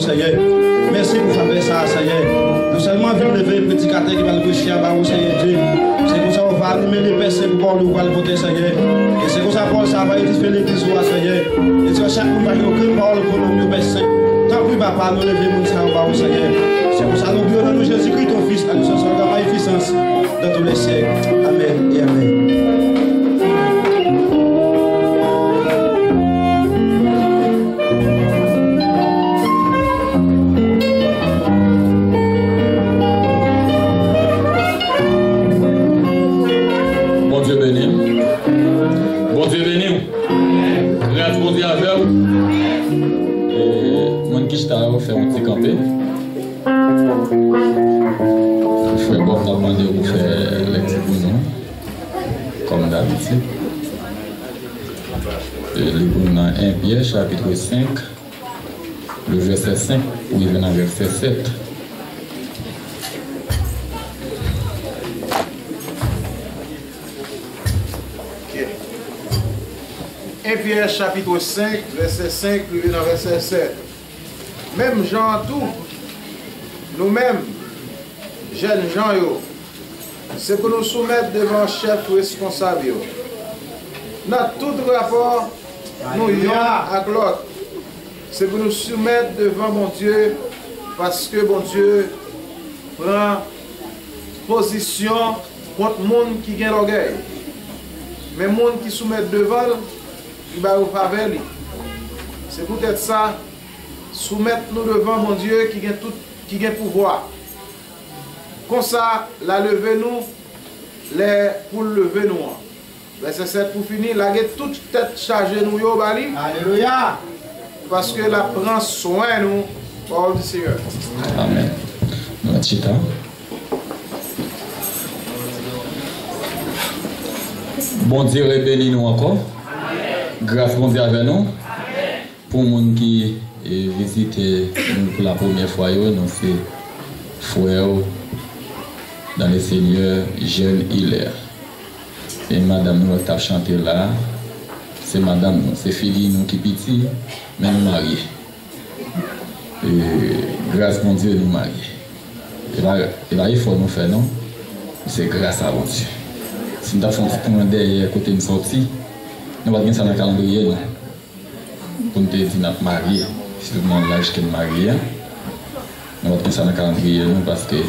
ça y est. Merci pour faire ça, ça y est. Nous seulement venons lever le prédicateur qui va le prêcher à Barou, ça y est, Dieu. C'est comme ça qu'on va animer les personnes pour nous le voter, ça y est. Et c'est comme ça Paul, ça va édifier l'église, ça y est. Et tu vois, chaque monde va y avoir aucune parole pour nous, personne. Tant pis, papa, nous lever mon sang, Barou, ça y est. C'est pour ça que nous prions dans Jésus-Christ, ton Fils, à nous sommes dans la puissance dans tous les siècles. Amen et Amen. Faire un petit campé. Je fais bon demander de vous faire les petits bounons, comme d'habitude. Les bounons 1 Pierre, chapitre 5, le verset 5, où il vient au verset 7. Pierre chapitre 5, verset 5, lui vient au verset 7. Même gens tout, nous-mêmes, jeunes gens, c'est pour nous soumettre devant chef responsable. Dans tout rapport, nous y avec l'autre. C'est pour nous soumettre devant mon Dieu, parce que mon Dieu prend position contre le monde qui gagne l'orgueil. Mais le monde qui soumet devant, il va vous faveur. C'est peut-être ça. Soumettre-nous devant mon Dieu qui a pouvoir. Comme ça, la levez-nous, pour lever nous. Verset 7 pour finir, la toute tête chargée nous yo bali. Alléluia. Parce que la prend soin nous, parole du Seigneur. Amen. Chita. Bon Dieu bénis nous encore. Grâce bon Dieu avec nous. Pour les gens qui visitent nous pour la première fois, nous c'est frère dans le Seigneur jeune Hilaire. Et madame nous qui a chanté là, c'est madame nous, c'est fille nous qui petit, mais nous mariés. Et grâce à mon Dieu nous mariés. Et là il faut nous faire non, c'est grâce à mon Dieu. Si nous avons fait un petit derrière côté de sortie, nous allons ça dans le calendrier. Pour nous dire que nous sommes mariés, si nous avons l'âge que nous sommes mariés, nous allons ça dans le calendrier parce que le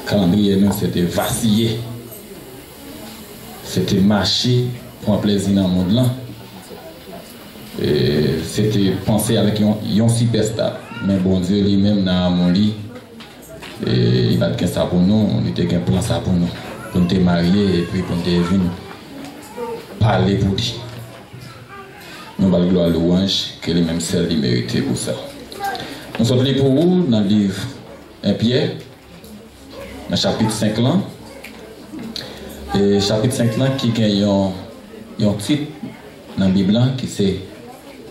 calendrier c'était vaciller, c'était marcher pour un plaisir dans le monde là. C'était penser avec un superstar. Mais bon Dieu lui-même dans mon lit, il va faire ça pour nous, on était un plan ça pour nous. Pour nous marier et puis pour nous venir parler pour lui. Nous allons gloire à louange, que les mêmes celles qui méritent pour ça. Nous sommes pour vous dans le livre 1 Pierre, dans le chapitre 5 là. Et chapitre 5 là qui a un titre dans la Bible qui c'est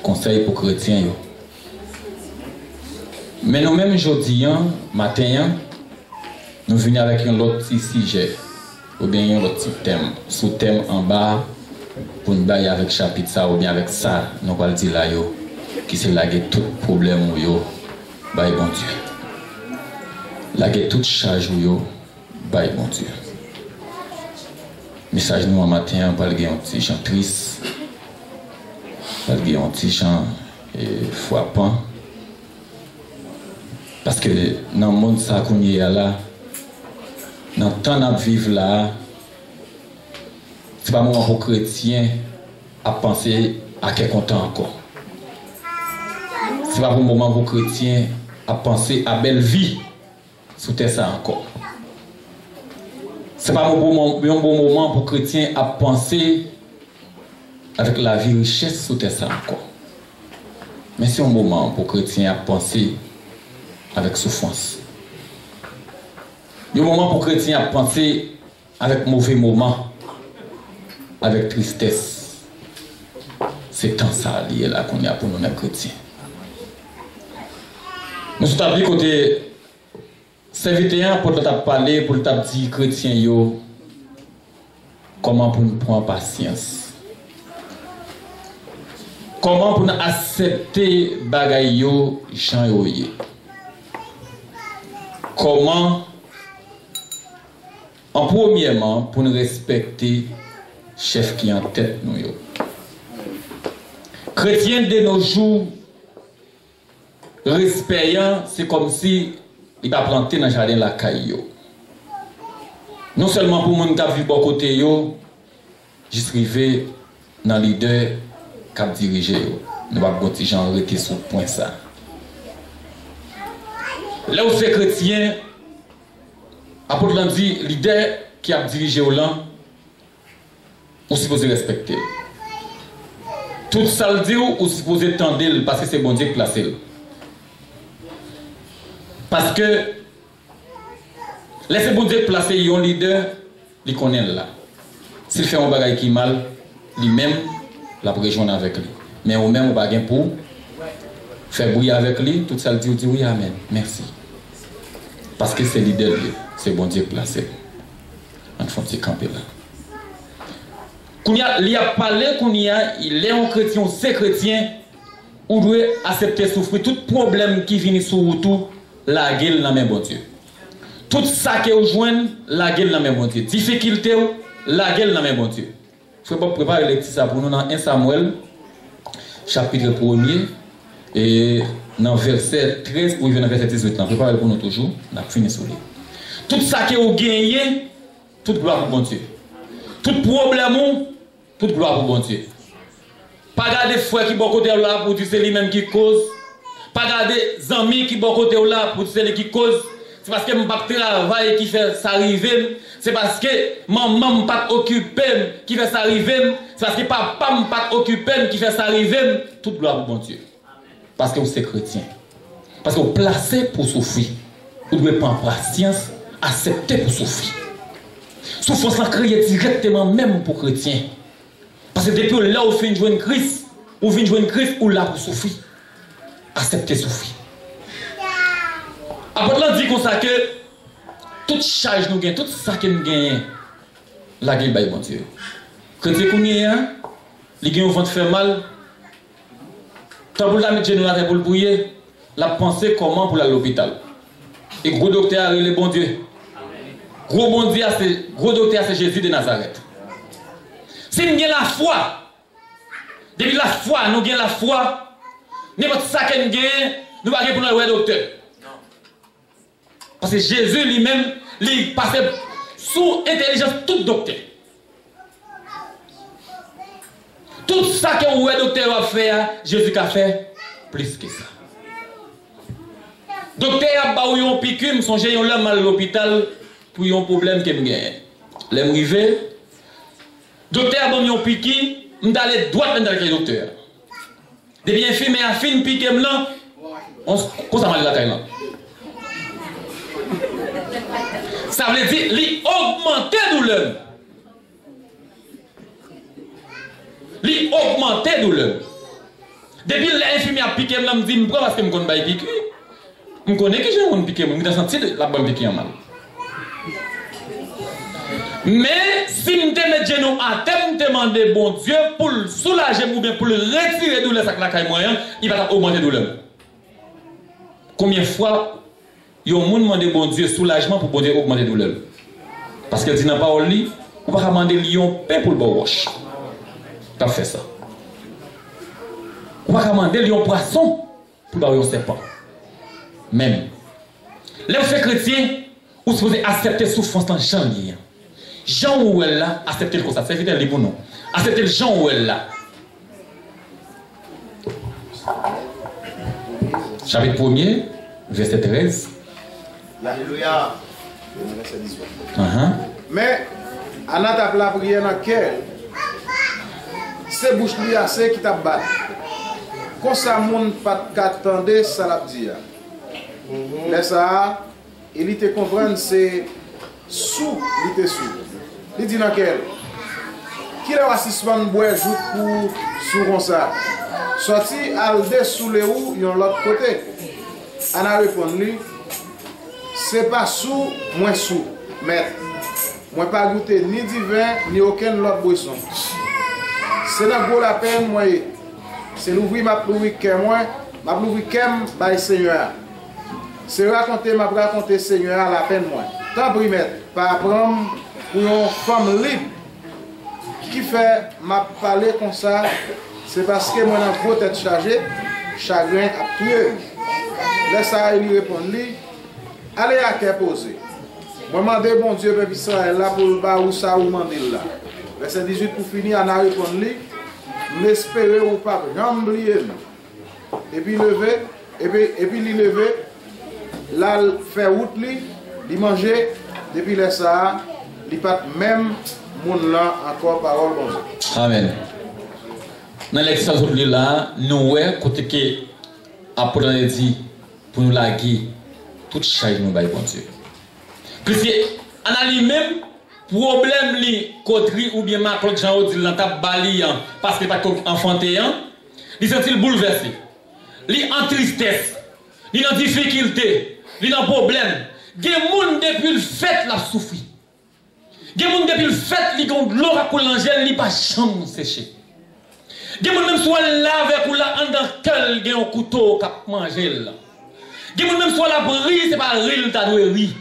Conseil pour chrétiens. Mais nous-mêmes aujourd'hui, matin, nous venons avec un autre petit sujet, ou bien un autre petit thème, sous-thème en bas, pour nous bailler avec chapitre ça, ou bien avec ça, nous allons dire là, qui c'est là que tout problème, bah bon Dieu. Là que toute charge, bah bon Dieu. Message nous en matin, on parle de un petit chant triste, on parle de un petit chant frappant. Parce que dans le monde ça qu'on y est là, dans le temps de vivre là, ce n'est pas un moment pour les chrétiens à penser à quelque temps encore. Ce n'est pas un moment pour les chrétiens à penser à belle vie sous terre ça encore. Ce n'est pas un bon moment pour les chrétiens à penser avec la vie richesse sous terre ça encore. Mais c'est un moment pour les chrétiens à penser avec souffrance. Il y a un moment pour les chrétiens à penser avec mauvais moments, avec tristesse. C'est tant ça lié là qu'on est pour nous les chrétiens. Nous sommes dit côté serviteur pour te parler, pour te dire chrétien yo comment pour nous prendre patience. Comment pour nous accepter bagay yo Jean yo yé? Comment en premièrement pour nous respecter chef qui en tête nous yo. Chrétien de nos jours respectant c'est comme si il va planter dans le jardin la caille. Non seulement pour moun qui vivent bon côté yo, juste arrivé dans leader qui dirigé yo. Nous va gonti gens arrêter sur point ça. Là où c'est chrétien, apôtre l'a dit leader qui a dirigé au lan, on supposé respecter. Tout ça le dit ou supposé tendre parce que c'est bon Dieu qui place. Parce que laissez bon Dieu placer un leader, il connaît là. S'il fait un bagage qui mal, lui-même, la rejoindre avec lui. Mais au même, on va pour faire bruit avec lui, tout ça le dit, on dit oui, amen, merci. Parce que c'est leader, c'est bon Dieu placé. On faut se camper là. Il a parlé, il est un chrétien, c'est chrétien, on doit accepter souffrir tout problème qui vient sur vous, la gueule dans mes bon Dieu. Tout ça que vous joignez, la gueule dans mes bon Dieu. Difficulté, la gueule dans mes bon Dieu. Je vais préparer les petits ça pour nous dans 1 Samuel, chapitre 1er, et dans verset 13 pour venir verset 18. Préparez pour nous toujours, on a fini sur lui. Tout ça que vous gagnez, toute gloire pour bon Dieu. Tout problème, toute gloire pour bon Dieu. Pas garder frère qui bon côté là pour dire c'est lui-même qui cause. Pas garder amis qui bon côté là pour dire c'est lui qui cause. C'est parce que mon papa travaille qui fait ça arriver. C'est parce que maman pas occupé qui fait ça arriver. C'est parce que papa pas occupé qui fait ça arriver. Toute gloire pour bon Dieu. Parce que vous êtes chrétien. Parce que vous placez pour souffrir. Vous devez prendre patience, accepter pour souffrir. Souffrance la créée directement même pour chrétiens. Parce que depuis là où vous venez jouer Christ, ou venez jouer Christ, ou là pour souffrir. Accepter souffrir. Après là dit comme ça que toute charge nous gagne, tout ça que nous gagnons, la gueule by bon Dieu. Chrétien qu'on y est, les gagne vont faire mal. Tant pour la mettre général pour le brouiller, la penser comment pour aller à l'hôpital. Et gros docteur le bon Dieu. Gros bon Dieu, gros docteur c'est Jésus de Nazareth. Si nous avons la foi, depuis la foi, nous avons la foi, n'importe ça que nous avons, nous ne pouvons pas pour le docteur. Parce que Jésus lui-même, il passait sous intelligence tout docteur. Tout ça que le docteur a fait, Jésus a fait plus que ça. Docteur a baou yon piqûre, songe yon l'homme à l'hôpital pour yon problème que me gagne. L'aime rivé. Docteur a bon yon piqûre, m'd'aller droit dans le docteur. De bien filmé à fin piqué là, on ça mal la taille là. Ça veut dire li augmenter douleur. Li augmenter douleur. Depuis l'infirmier a piqué là, me dit me prend parce que me connais pas piqué. Je connais que j'ai un piqué, je suis senti la bonne piqué en mal. Mais si je mets genou à terre, je demande bon Dieu pour le soulager ou bien pour le retirer de douleur, il va augmenter douleur. Combien de fois il y a un monde demande bon Dieu soulagement pour bon Dieu augmenter douleur? Parce qu'elle dit dans la parole, on va demander lion pain pour le wash. Tu as fait ça. On va demander lion poisson pour le serpent. Même. Les chrétiens, vous supposez accepter souffrance dans Jean lien. Jean ou elle là, accepter le comme ça. C'est évident pour nous. Accepter le Jean ou elle là. Chapitre 1er, verset 13. Alléluia. Verset 18. Mais, à notre la prière dans quel c'est bouche lui assez qui t'a battu. Quand ça monde pas qu'attendait ça l'a dit. Mais ça, il était comprendre c'est sous, il était sous. Il dit dans quel qui a assistant bois joue pour sous comme ça. Sorti al dessous les ou yon l'autre côté. On a répondu c'est pas sous moins sous mais moi pas goûter ni du vin ni aucune autre boisson. C'est dans la peine moi c'est l'ouvrir ma week-end moi, ma week-end by Seigneur. C'est raconter ma raconter Seigneur à la peine moi. Tant primaire, par prendre pour une femme libre qui fait m'a parler comme ça, c'est parce que moi dans gros tête chargée, chagrin à tuer. Laisse ça lui répondre lui, allez à qu'elle poser. Moi demande bon Dieu peuple Israël là pour ba ou ça ou demander là. Verset 18 pour finir à répondre lui, m'espérer ou pas jamais oublier. Et puis lever et puis lui lever là faire route lui manger depuis là ça, il pas même monde là encore parole bon Dieu. Amen. Dans l'exercice de là, nous ouais côté que après dit pour nous laguer toute charge nous bail bon Dieu. Puisque en lui-même problème li coterie ou bien ma Claude Jean dit dans table balian parce que pas enfanté il sent-il bouleversé. Li en tristesse, li en difficulté, li en problème. Gen moun depuis le fait la souffri. Gen moun depuis le fait li gon l'eau à couler l'angèle li pas chambre séché. Gen moun même soit là avec ou là en dans quel gen un couteau k'ap manger là. Gen moun même soit la bri c'est pas ril ta doit ri.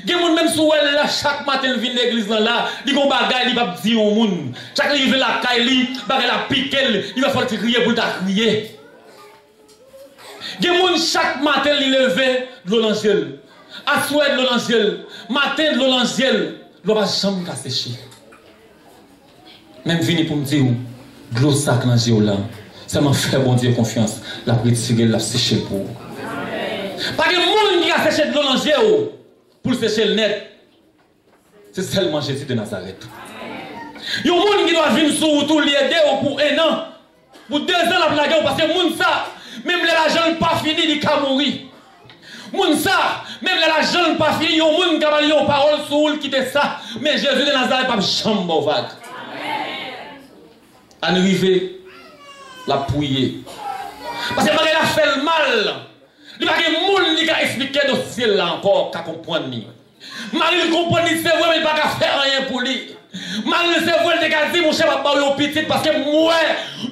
Gen moun même soit là chaque matin vinn l'église là, li gon bagay li pas dire au moun. Chaque li vinn la caille li, bagay la piquel, il va falloir crier pour ta crier. Gen moun chaque matin li lever de l'angèle. À souhait de l'angèle, matin de l'angèle, l'eau va jamais sécher. Même vini pour me dire, de l'eau sac l'angèle là, ça m'a fait bon Dieu confiance, la retirer, la sécher pour. Pas de monde qui a séché de l'eau l'angèle pour sécher le net. C'est seulement Jésus de Nazareth. Il y a un monde qui doit venir sur tout l'aider pour 1 an, pour 2 ans la blague, parce que monde ça, même l'argent n'est pas fini, il va mourir. Moun ça, même la jeune pas fini, yon moun ka bali yon parole sur qui te ça, mais Jésus de Nazareth pas chambre vague. Amen. Arrivé la prier. Parce que Marie a fait le mal. Il n'y a pas de monde qui a expliqué le ciel là encore qu'à comprendre. Marie comprend c'est vrai mais il pas faire rien pour lui. Marie c'est vrai il a dit mon chef va pas au petit parce que moi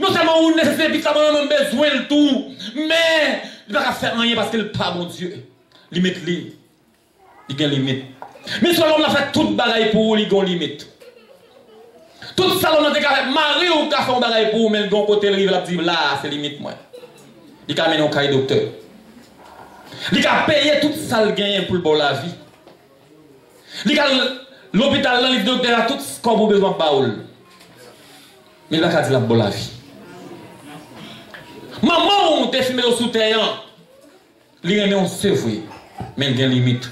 non seulement on nécessaire puis ça m'a besoin le tout, mais il ne va pas faire rien parce qu'il pas mon Dieu. Limite li. Il y a limite. Mais soit l'homme a fait toute bagaille pour lui, il y a limite. Tout ça l'homme a fait Marie ou a fait un bagaille pour mais le côté rive la dit là c'est limite moi. Il a mené un cahier docteur. Il a payé tout ça le gain pour le bon la vie. Il a l'hôpital là le docteur a tout ce qu'on a besoin de baoul. Mais il a dit la bonne la vie. Maman on te filmé au sous-terrain. Il remet on c'est vrai, mais il y a une limite.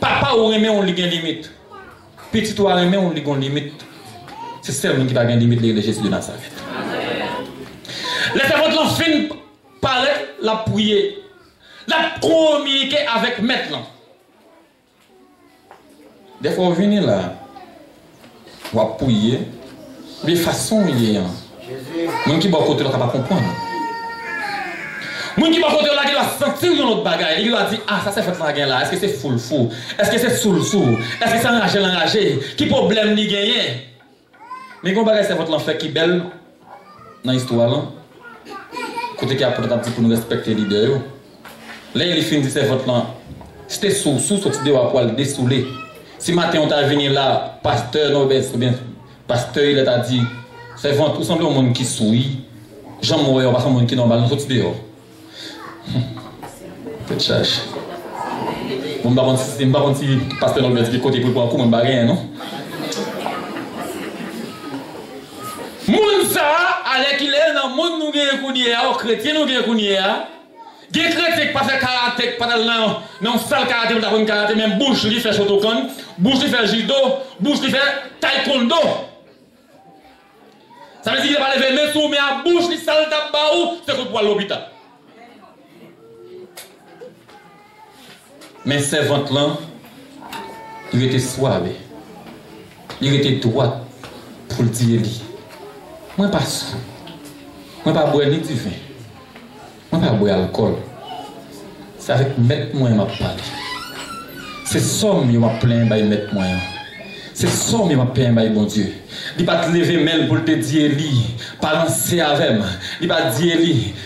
Papa ou remet on il y a une limite. Petit ou remet on il y a une limite. C'est seulement qui a une limite de Jésus de Nazareth. Laissez votre fin paraître la prier, la communiquer avec maître. Des fois, vous venez là, vous prier, de façon il y a. Même qui va côté là, pas comprendre. Moun qui va côté là, qui va sentir une autre bagaille, il va dire ah ça c'est fait la guerre là, est-ce que c'est full fou, est-ce que c'est soul, est-ce que c'est enragé, qui problème ni gagné. Mais quand bagaille c'est votre l'enfer qui belle dans l'histoire là. Côté qui a pour nous respecter les leaders. Là il finit c'est votre là. C'était sous sorti de à poil dessoulé. Si matin on t'a venu là, pasteur Norbert ou bien pasteur il t'a dit c'est vent tout semble au monde qui souille. Jean Morin pas un monde qui normal nous sorti dehors. Peut chercher. Bon pas si pasteur Norbert qui côté pour prendre comme un rien non. Moun ça avec il est dans monde nous gagne kounia, chrétien nous gagne kounia. Des chrétiens qui pas fait karaté, pas dans non sale karaté, on apprend karaté même bouche lui fait shotokan, bouche lui fait judo, bouche lui fait taekwondo. Ça veut dire qu'il va lever mes sous mais à bouche lui sale tabaou, c'est pour l'hôpital. Mais servante là, il était suave. Il était droit pour le dire lui. Moi pas ça. Moi pas boire ni du vin. Moi pas boire alcool. C'est avec maître moi m'a parlé. C'est somme yo m'a plein by maître moi. C'est ça, mais ma paix, bon Dieu. Il pas te lever main pour te dire, pas lancer avec moi. Il pas dire,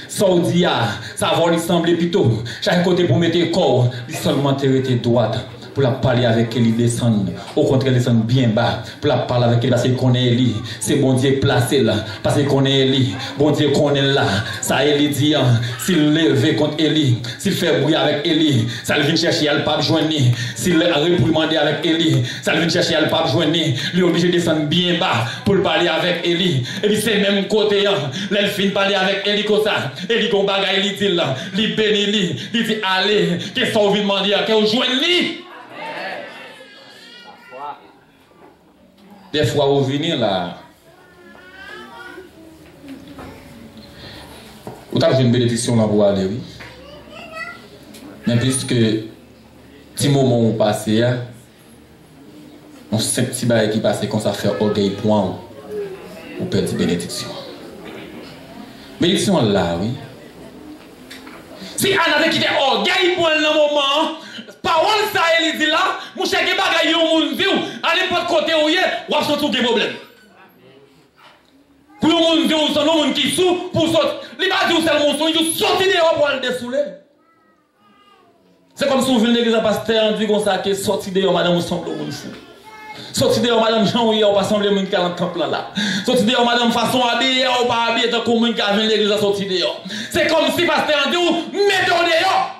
Saudia, ça va lui sembler plutôt. Chaque côté pour mettre le corps, il seulement te rester droite. Pour la parler avec elle, il descend. Au contraire, il descend bien bas. Pour la parler avec elle, parce qu'il connaît elle. C'est bon Dieu placé là. Parce qu'il connaît elle. Bon Dieu connaît là. Ça, elle dit, s'il lève contre elle, s'il fait bruit avec elle, ça vient chercher, elle pas joindre. S'il réprimandé avec elle, ça vient chercher, elle pas joindre. Il est obligé de descendre bien bas pour parler avec elle. Et puis c'est même côté, elle finit de parler avec elle comme ça. Elle dit qu'on bagaille, il dit là. Il bénit, il dit, allez, qu'est-ce qu'on veut demander, qu'est-ce qu'on joigne. Des fois, vous venez là, vous avez une bénédiction là pour aller, oui. Mais puisque petit moment où passé, on sait petit bail qui passe comme ça fait orgueil point ou perdre bénédiction. Bénédiction là, oui. Si on avait quitté orgueil point dans le moment, parole ça elle dit là, mon cher qui bagaille au monde dit à n'importe côté où il est, ou absolument tout problème. Pour le monde dit ou son monde qui sous pour sortir, il va dire seulement son il sortir dehors pour le dessouler. C'est comme si on vient l'église à pasteur dit comme ça que sortir dehors madame semble au monde fou. Sortir dehors madame Jean ou on pas sembler monde qui a dans temple là. Sortir dehors madame façon habillée ou pas habillée tant qu'on monde qui a vient l'église à sortir dehors. C'est comme si pasteur dit mettez dehors.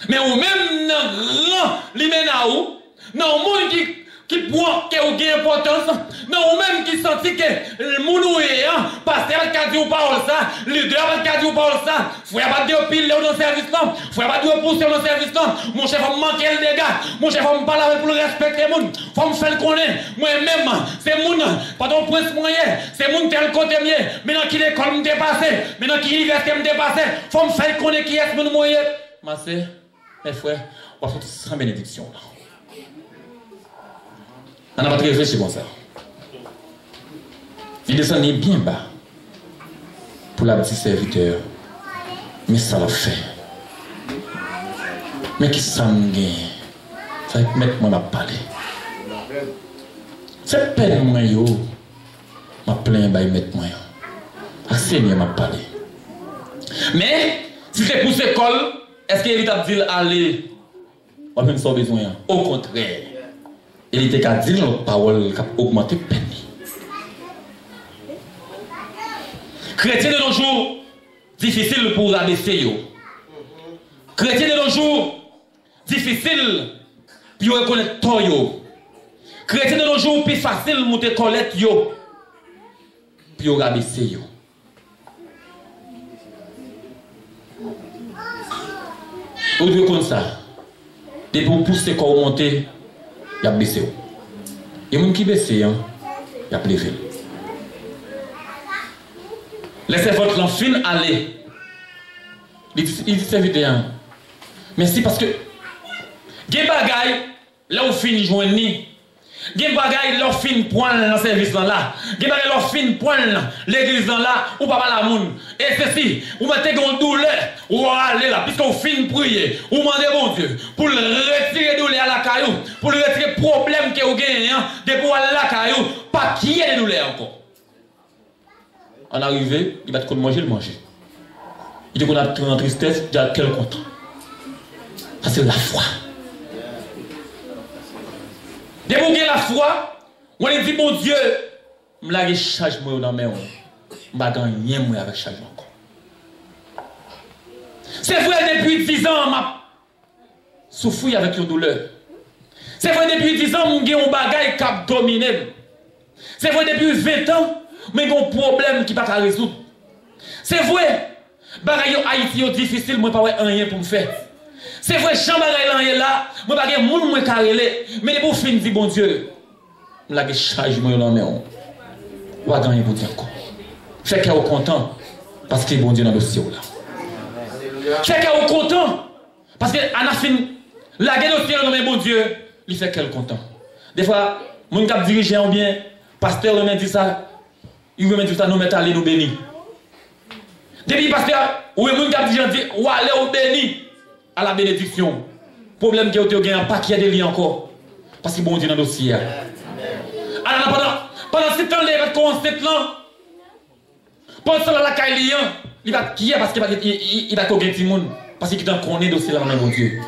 Mais ou même dans grand limena ou non monde qui prend qui a importance non ou même qui sentit que le monde est pasteur qui dit ou parole ça leader qui dit ou parole ça faut pas dire pile dans service là faut pas dire pousser dans service là mon chef va manquer le dégât mon chef va me parler pour le respecter monde faut me faire connaître moi même c'est monde pas ton prince moyen c'est monde tel côté mieux maintenant qui l'école me dépasser maintenant qui université me dépasser faut me faire connaître qui est mon moyen ma sœur mes frères, on va faire sans bénédiction. On n'a pas réfléchi comme ça. Il descend bien bas pour la petite serviteur. Mais ça l'a fait. Mais qui ça me gagne? Ça va mettre moi à parler. C'est peine moi yo. Ma plainte va mettre moi. Ah Seigneur m'a parlé. Mais si c'est pour cette école, est-ce qu'il t'a dit aller? On n'a pas besoin. Au contraire. Il était qu'à dire notre parole qui a augmenté peine. Chrétien de nos jours, difficile pour abaisser yo. Chrétien de nos jours, difficile pour reconnaître tort yo. Chrétien de nos jours, plus facile pour monter collecte yo. Pour abaisser yo. Vous devez comme ça. Dès pour pousser quand vous montez, il y a baissé. Et les gens qui baissent, il y a levé. Laissez votre enfant aller. Il dit serviteur. Merci parce que des bagailles, là où finit joindre, des bagailles, leur fin point dans le service là. Des bagailles, leur fin point l'église là, ou pas la monde. Et ceci, vous mettez une douleur, ou allez là, puisque vous finissez prier, vous demandez bon Dieu, pour le retirer douleur à la caillou, pour le retirer problème que vous gagnez, de pour aller à la caillou, pas qu'il y ait des douleurs encore. En arrivé, il va te manger, le manger. Il dit qu'on a en tristesse, il a quel content. Ça c'est la foi. Dès que vous avez la foi, on dit bon Dieu, je vais charge moi dans mes mains. Je vais gagner moi avec charge encore. C'est vrai depuis 10 ans, je souffre avec une douleur. C'est vrai depuis 10 ans, je j'ai un bagage qui a dominé. C'est vrai depuis 20 ans, mais j'ai un problème qui ne peut pas résoudre. C'est vrai, bagage Haïti est difficile, moi pas rien pour me faire. C'est vrai, chambre là, moi pas de monde moi carrelé, mais pour fin dire bon Dieu, la charge moi dans mes mains. Ou gagner pour dire encore. Fait qu'il est content parce que bon Dieu dans le dossier là. Fait qu'il est content parce que à la fin la guerre dossier dans mes bon Dieu, il fait qu'elle content. Des fois, mon cap dirigeant bien, pasteur me dit ça, il me dit ça nous mettre aller nous bénir. Depuis pasteur, ou mon cap dirigeant dit ou aller au béni à la bénédiction. problème qui a gagné un paquet de liens encore. Parce que bon Dieu dans le dossier. Alors pendant ce temps, les commencer là. Pendant ce temps, la caille il va qui est parce qu'il va gagner tout le monde. Parce qu'il connaît le dossier là, mon Dieu.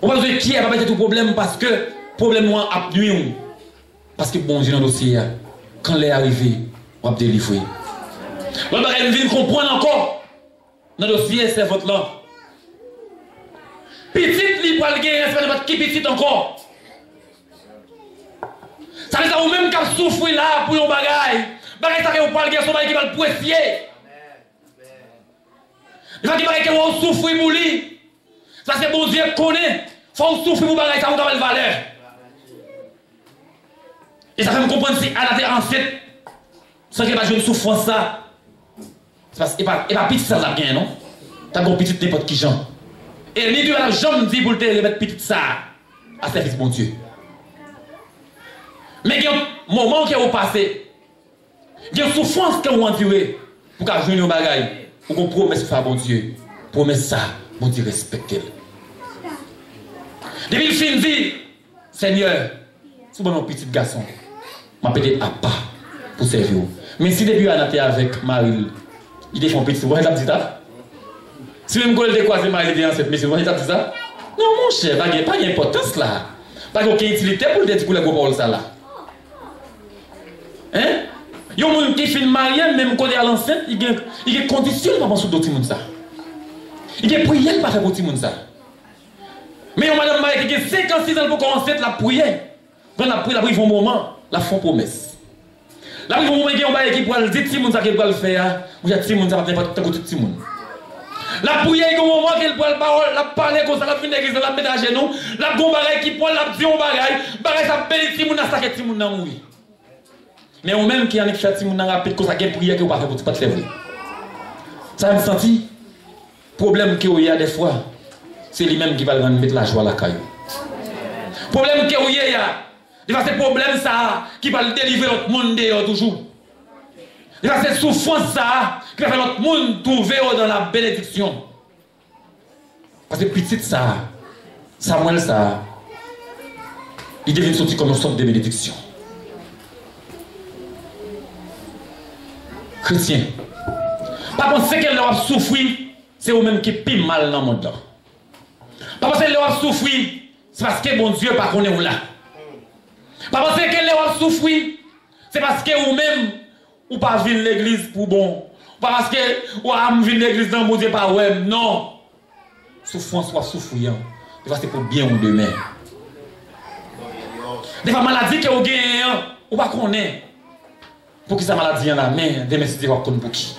On va dire qui a pas tout problème parce que problème moi a nuit. Parce que bon Dieu dans le dossier, quand l'est arrivé, on va délivrer. On va comprendre encore. Dans le dossier, c'est votre là. Petite li pour le gagner, c'est pas qui petite encore. Ça veut dire ou même qu'à souffrir là pour un bagage. Bagage ça que vous parlez son bagage qui va le précier. Il va dire que vous souffrir pour lui. Ça c'est bon Dieu connaît. Faut souffrir pour bagage ça vous avez valeur. Et ça fait me comprendre si à la terre enceinte sans que pas jouer une souffrance ça. Parce que pas petit ça la bien non. T'as bon petit n'importe qui gens. Et ni Dieu a jamais dit pour te remettre petit ça à service bon Dieu. Mais il y a un moment qui est passé. Il y a une souffrance que vous endurez pour qu'à jouer nos bagailles. Pour qu'on promesse faire bon Dieu. Promesse ça, bon Dieu respecte. Depuis le fin dit, Seigneur, c'est bon petit garçon. Je m'appelle à pas pour servir. Mais si depuis on était avec Marie, il défend petit, vous voyez ça petit ça? Si même quand il décroise Marie, il dit mais vous voyez ça petit ça? Non mon cher, pas d'importance là. Pas d'aucune utilité pour le dire pour les gros paroles ça là. Hein? Il y a des gens qui filment marié, même quand il est à l'enceinte, il y a des conditions pour penser d'autres gens. Il y a des prières pour faire pour d'autres gens. Mais il y a madame Marie qui a 56 ans pour commencer la prière. Quand la prière, il y a un moment, la font promesse. Là, il y a un moment qui pour dire que les gens qui le faire, ou il y a des gens qui va pas tout le monde. La prière, il y a un moment qu'elle prend la parole, la parler comme ça, la fin d'église, la mettre à genoux, la gombarelle qui prend la dit on bagaille, bagaille ça bénit les gens, ça fait les gens mourir. Mais on même qui en est fait si mon rapide que ça gagne prière que pas faire pas faire vrai. Ça me senti problème que il y a des fois c'est lui même qui va mettre la joie à la caillou. Problème que il y a c'est problème ça qui va délivrer notre monde dehors toujours. C'est souffrance ça qui va faire notre monde trouver dans la bénédiction. Parce que petit ça Samuel ça il devient sorti comme une sorte de bénédiction. Chrétien. Par contre, ce qu'elle a souffri, c'est eux-mêmes qui piment mal dans le monde. Par contre, ce qu'elle a souffri, c'est parce que bon Dieu pas connaît où là. Par contre, ce qu'elle a souffri, c'est parce que vous-même, ou pas venir l'église pour bon. Pas parce que ou pas venir l'église dans mon Dieu pas ouais. Non. Souffrance soit souffrant. Des fois, c'est pour bien ou demain. Des fois, maladie que vous gagnez, ou pas connaît. Pour qui sa maladie en la main, demain c'est pour qui.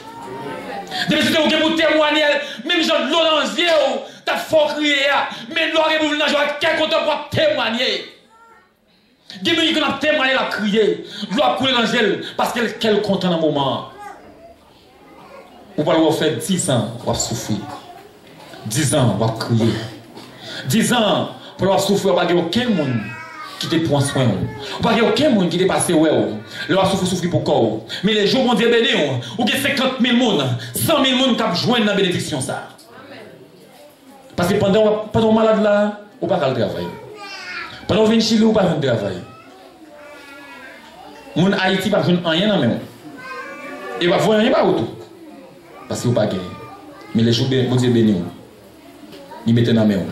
Demain c'est pour témoigner, même Jean de l'Olangier, t'as fort crier, mais l'or est pour venir jouer quel côté pour témoigner. Demain il a témoigné, la crier, l'or couler l'angèle, parce qu'elle content dans le moment. Vous pouvez faire 10 ans, vous va souffrir. 10 ans, vous va crier. 10 ans, pour avoir souffrir, vous n'avez aucun monde qui te prend soin. Vous n'avez aucun monde qui te passe ouais. Le va souffrir pour corps. Mais les jours vont dire béni, ou que 50 000 personnes, 100 000 personnes qui joignent dans la bénédiction ça. Parce que pendant malade là, vous ne pouvez pas travailler. Pendant que vous venez chez vous, vous ne pouvez pas travailler. Mon Haïti ne peut pas rien dans la main. Et vous ne pouvez rien pas autour. Parce que vous ne pouvez pas gagner. Mais les jours vont dire béni, ils mettent dans la main.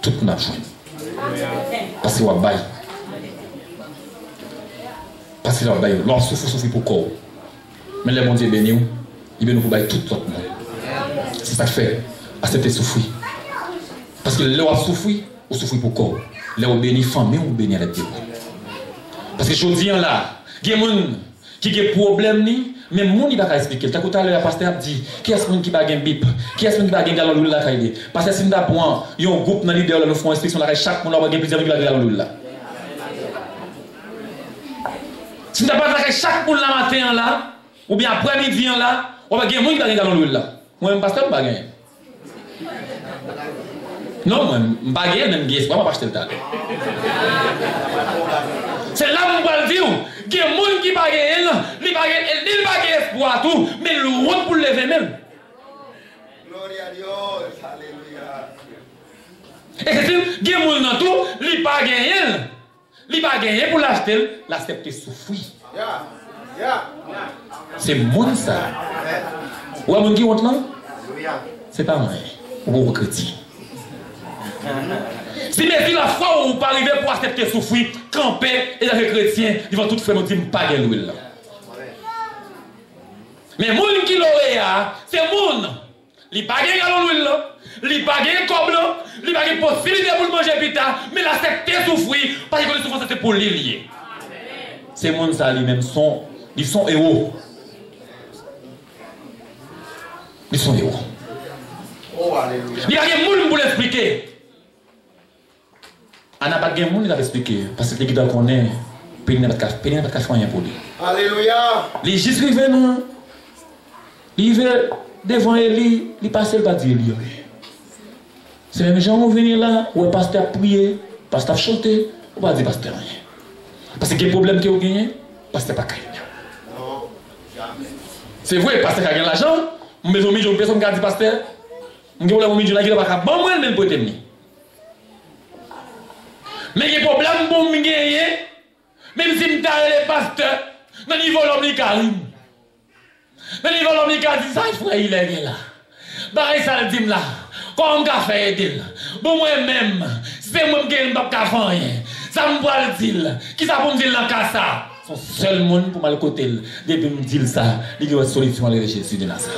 Tout le monde a besoin. Parce que vous avez baillé. Parce que vous avez baillé. L'on souffre pour corps. Mais les mondiaux bénis, ils bénissent pour bailler tout le monde. C'est ça que fait. Accepter souffrir. Parce que l'on souffre, on souffre pour corps. L'on bénit famille, on bénit à la tête. Parce que je dis là, il y a des gens qui ont des problèmes, mais les gens ne peuvent pas expliquer. Tout à l'heure, le pasteur a dit, qui est-ce qui a un bip? Qui est-ce qui a un galon de la caille? Parce que si nous avons un groupe dans l'idée, nous faisons inspection, chaque monde a plusieurs galons de la. Si nous avons pas chaque monde la matin là, ou bien après-midi là, on va gagner qui a un galon de là. Moi-même, pasteur, je ne vais pas gagner. Non, moi, je ne vais pas gagner, même je ne vais pas acheter le talent. C'est là où on va le dire. Il y a des gens qui ne pas gagner espoir tout, mais le rôle pour lever même. Gloria a Dios, alléluia. Et c'est-à-dire, il y a des gens dans tout, il pas gagné. Il pas gagné pour l'acheter, l'accepter souffrir. C'est monde ça. Ou à mon qui honte là? C'est pas moi. Ou chrétien. Si mais la foi où vous pas arriver pour accepter souffrir, camper et les chrétiens, ils vont tout faire nous dire pas gagner l'huile. Mais moun qui l'aurait, c'est moun. Il pas gagné l'huile là. Il pas gagné comme là. Il pas gagné possibilité pour manger pita, mais l'accepter souffrir parce que le souffrance c'est pour les lier. Ces moun ça lui-même ils sont héros. Ils sont héros. Oh, alléluia. Il y a des gens pour l'expliquer. On n'a pas de gens qui va expliquer. Parce que les gens connaissent, ils n'ont pas de rien pour lui. Alléluia. Les juste arrivés, non. Ils viennent devant Élie, ils passent le pas dire lui. C'est même les gens qui venir là, où le pasteur prier, le pasteur chanter, on va dire pasteur rien. Parce que les problèmes qu'ils ont gagné, le pasteur pas gagné. C'est vrai, le pasteur a gagné l'argent, mais au milieu de personne qui a dit pasteur, je ne sais pas si je ne pas bon moi même pour être venu. Mais les problèmes pour me gagner, même si je suis le pasteur, dans le niveau de l'homme, dans le niveau de l'homme, il dit ça, il est là. Pareil, ça le dit là. Comme je fais aider. Bon, moi-même, c'est moi qui ne peux pas faire rien. Ça me voit le dire. Qui ça pour me dire dans le cas ça? Son seul monde pour mal côté. Depuis me dire ça, il y a une solution à Jésus de Nazareth.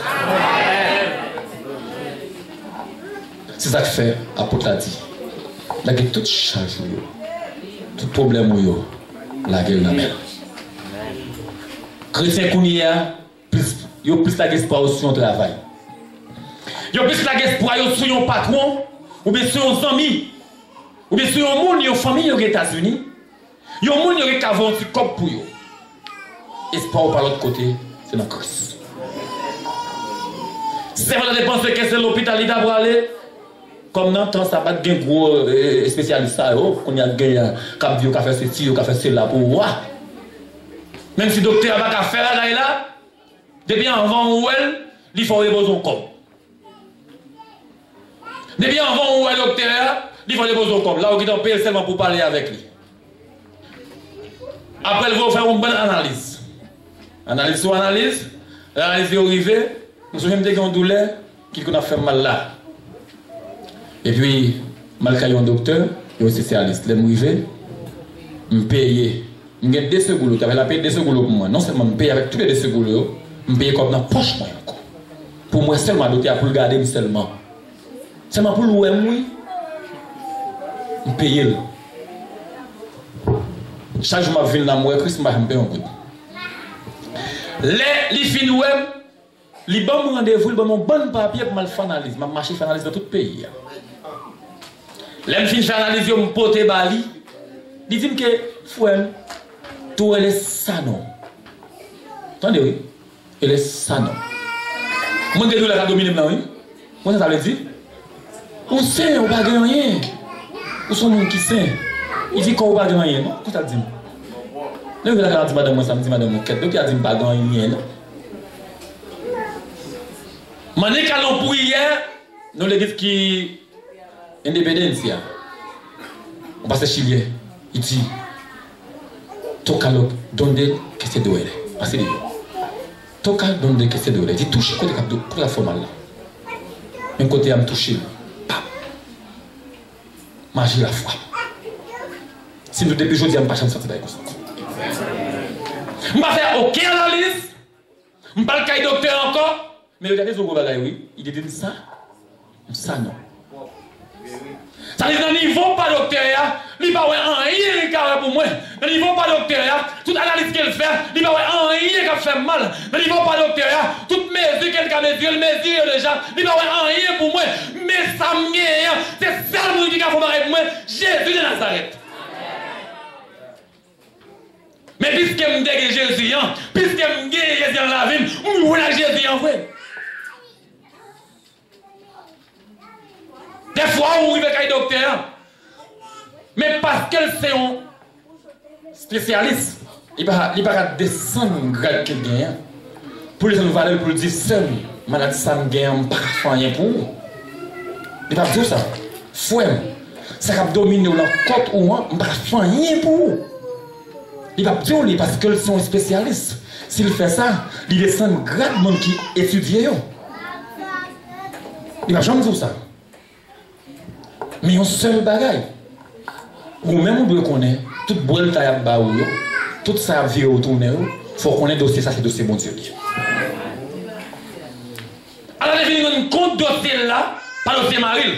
C'est ça que fait l'apôtre a dit. La gueule toute charge, tout problème, la gueule dans la mer. Chrétien Kounia, il y a plus la gueule pour sur son travail. Il y a plus la gueule pour sur son patron, ou bien sur son ami, ou bien sur un monde, une famille aux États-Unis. Il y a un monde qui a un petit cop pour eux. Espoir par l'autre côté, c'est dans Christ. C'est vrai de penser que c'est l'hôpital qui pour aller. Comme dans le temps, ça n'a pas de gros spécialiste, qu'on y a des gens qui ont fait ceci, qui ont fait cela pour voir. Même si le docteur n'a pas fait là, depuis avant où elle, il faut reposer au corps. Depuis avant où elle, le docteur, il faut reposer au corps. Là où il est payé seulement pour parler avec lui. Après, il va faire une bonne analyse. Analyse sur analyse, l'analyse est arrivée, nous sommes même des gens douleur qui ont fait mal là. Et puis, malgré un docteur, et un spécialiste, les arrivé, je paye. Je gagne 2 secondes, tu avais la paye 2 secondes pour moi. Non seulement je paye avec tous les 2 secondes, je paye comme dans la poche. Pour moi seulement, le docteur pour le garder seulement. Seulement pour le moi, je paye. Chaque jour, je viens dans moi, Christ m'a paye un coup. Les fins web, les bons rendez-vous, les bons papiers pour faire analyse. Je marche faire analyse dans tout le pays. Les fins faire analyse, je me porte bali. Ils disent que, fouem, tout est sanon. Attendez, oui? Elle est sanon. Moi, je dis que la domine maintenant, oui? Moi, ça veut dire? On sait, on ne va pas rien. Où sont les gens qui savent? Il dit qu'on ne va pas rien, non? Qu'est-ce que ça dit? Là, vous avez dit, madame, moi, ça me dit, madame, donc il a dit, pas rien, non? Mané calon pour hier, nous l'église qui indépendance, on passe chilien, il dit, toka donde que c'est doué, parce que toka donde que c'est doué, il dit touche côté cap pour la forme là, un côté à me toucher, pap, manger la foi. Si nous depuis aujourd'hui on pas chance de sortir comme ça. On va faire aucune analyse, on parle qu'à docteur encore. Mais regardez ce que vous avez oui, il dit ça. Ça non. Ça dit, dans le niveau pas docteur, il n'y a pas rien pour moi. Dans le niveau pas docteur, toute analyse qu'elle fait, il n'y a pas rien qui fait mal. Dans le niveau pas docteur, toute mesure qu'elle a mesurée, mesure déjà, il n'y a pas rien pour moi. Mais ça me gagne, c'est ça le qui a fait pour moi, Jésus de Nazareth. Mais puisque je me dis Jésus, puisque je me dis Jésus dans la vie, je me dis Jésus en vrai. Des fois, on arrive avec un docteur, mais parce qu'elle c'est un spécialiste, il ne va pas descendre le grade qu'il gagne. Pour les valeurs, pour le dire seul, maladie ça me gagne, pas rien pour. Il ne va pas dire ça. Fouet. ça va dominer la côte ou on va faire rien pour vous. Il va dire parce qu'ils sont spécialistes. S'il fait ça, il descend gradement qui étudie. Il va jamais dire ça. Mais un seul bagage. Ou même on doit connaître, tout boile taille à baou, tout ça vient autour de nous, il faut qu'on ait dossier, ça c'est dossier bon Dieu. Alors il y a un compte dossier là, pas dossier Maril.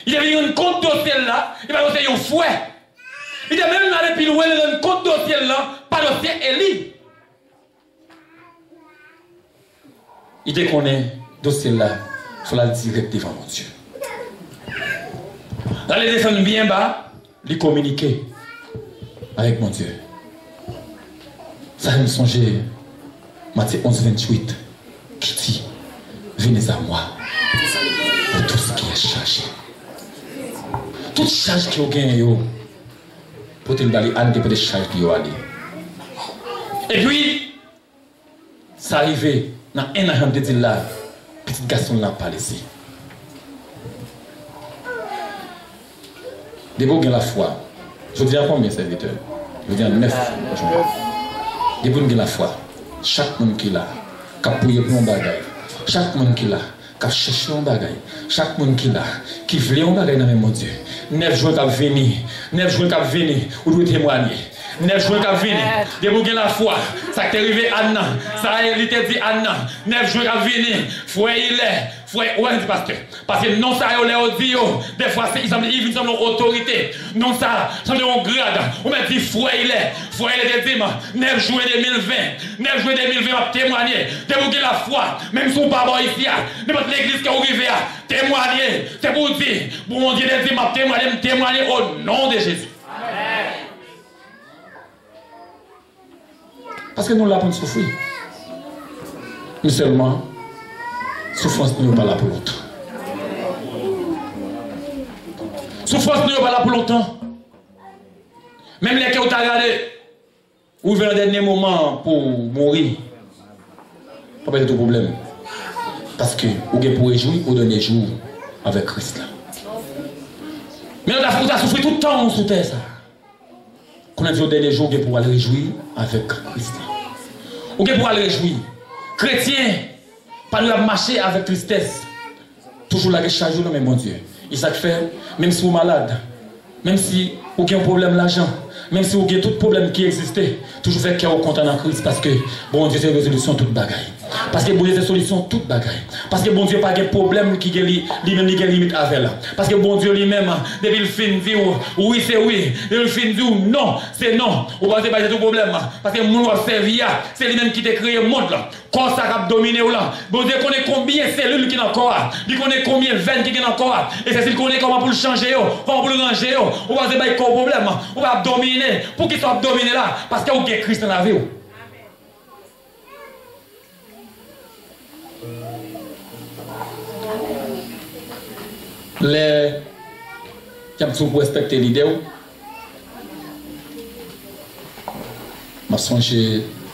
Il y a un compte dossier là, il va dossier un fouet. Il y a même allé plus loin, un compte dossier là, pas dossier Eli. Il dit qu'on est dossier là, il faut la direct devant mon Dieu. Allez descendre bien bas, les communiquer avec mon Dieu. Ça me songeait, Matthieu 11, 28, qui dit, venez à moi pour tout ce qui est chargé. Toute charge qui est gagnée, pour te aller à des charges qui sont allées. Et puis, ça arrivait dans un an de dire là, petit garçon n'a pas laissé. Des beaux la foi. Je dis à combien serviteurs? Je dis à 9. Des beaux la foi. Chaque monde qui l'a, qui a prié pour un bagage. Chaque monde qui l'a, qui a cherché un bagage. Chaque monde qui l'a, qui voulait un bagage dans mon Dieu. 9 jours qui a venu. 9 jours qui a venu. Ou doit témoigner. 9 jours qui a venu. Des beaux la foi. Ça t'est arrivé Anna. Ça il t'a dit Anna. 9 jours qui a venu. Foi il est. Frère, ouais, pasteur. Parce que non, ça, on dit, des fois, ils semblent une autorité. Non, ça, semble un grade. On m'a dit, frère, il est. Frère, il est dit, 9 juillet 2020. 9 juillet 2020, on témoigner. Témoigner la foi. Même si on pas ici, n'importe l'église qui est arrivée, témoigner. C'est pour dire, bon Dieu, il dit, témoigner au nom de Jésus. Amen. Parce que nous, là, pour nous souffrir. Mais seulement, souffrance n'est pas là pour longtemps. Souffrance n'est pas là pour longtemps. Même les qui ont regardé, ou vers le dernier moment pour mourir, pas de problème. Parce que vous avez pour réjouir au dernier jour avec Christ là. Mais on a souffert tout le temps sous terre ça. Qu'on a dit au dernier jour, vous avez pour aller réjouir avec Christ là. Vous avez pour aller réjouir. Chrétien, pas nous marcher avec tristesse. Toujours la charge de mon Dieu. Et ça fait, même si vous êtes malade, même si vous avez un problème l'argent, même si vous avez tout problème qui existait, toujours faire cœur au content en Christ parce que bon Dieu c'est résolution toute bagaille. Parce que bon Dieu c'est solution toute bagaille. Parce que bon Dieu pas de problème qui lui-même qui limite avec là. Parce que bon Dieu lui-même depuis le fin dit oui c'est oui, depuis le fin dit non c'est non. Vous pensez pas de tout problème parce que mon servir c'est lui-même qui t'a créé le monde là. Quand ça va dominer là. Bon Dieu connaît combien de cellules qui n'ont encore, il connaît combien de veines qui n'ont encore et c'est s'il connaît comment pour le changer comment pour le ranger vous pensez pas qu'il y a un problème, on va dominer. Pour qu'il soit dominé là, parce qu'il y a un Christ dans la vie. Les qui ont pour respecter l'idée, je songe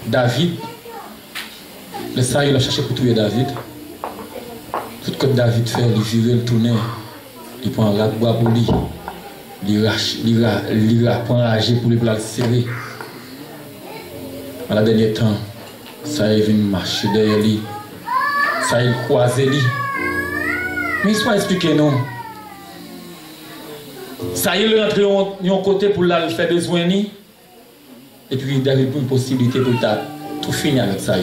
David. Le sang il a cherché pour tuer David. Tout ce que David fait, il vire, il tourne, il prend un rat bois pour lui. Il apprend à agir pour lui pour le serrer. À la dernière temps, ça il vient marcher derrière lui. Ça il croise lui. Mais il soit expliqué non. Ça il rentre de un côté pour la faire besoin ni. Et puis David a une possibilité pour tout finir avec ça.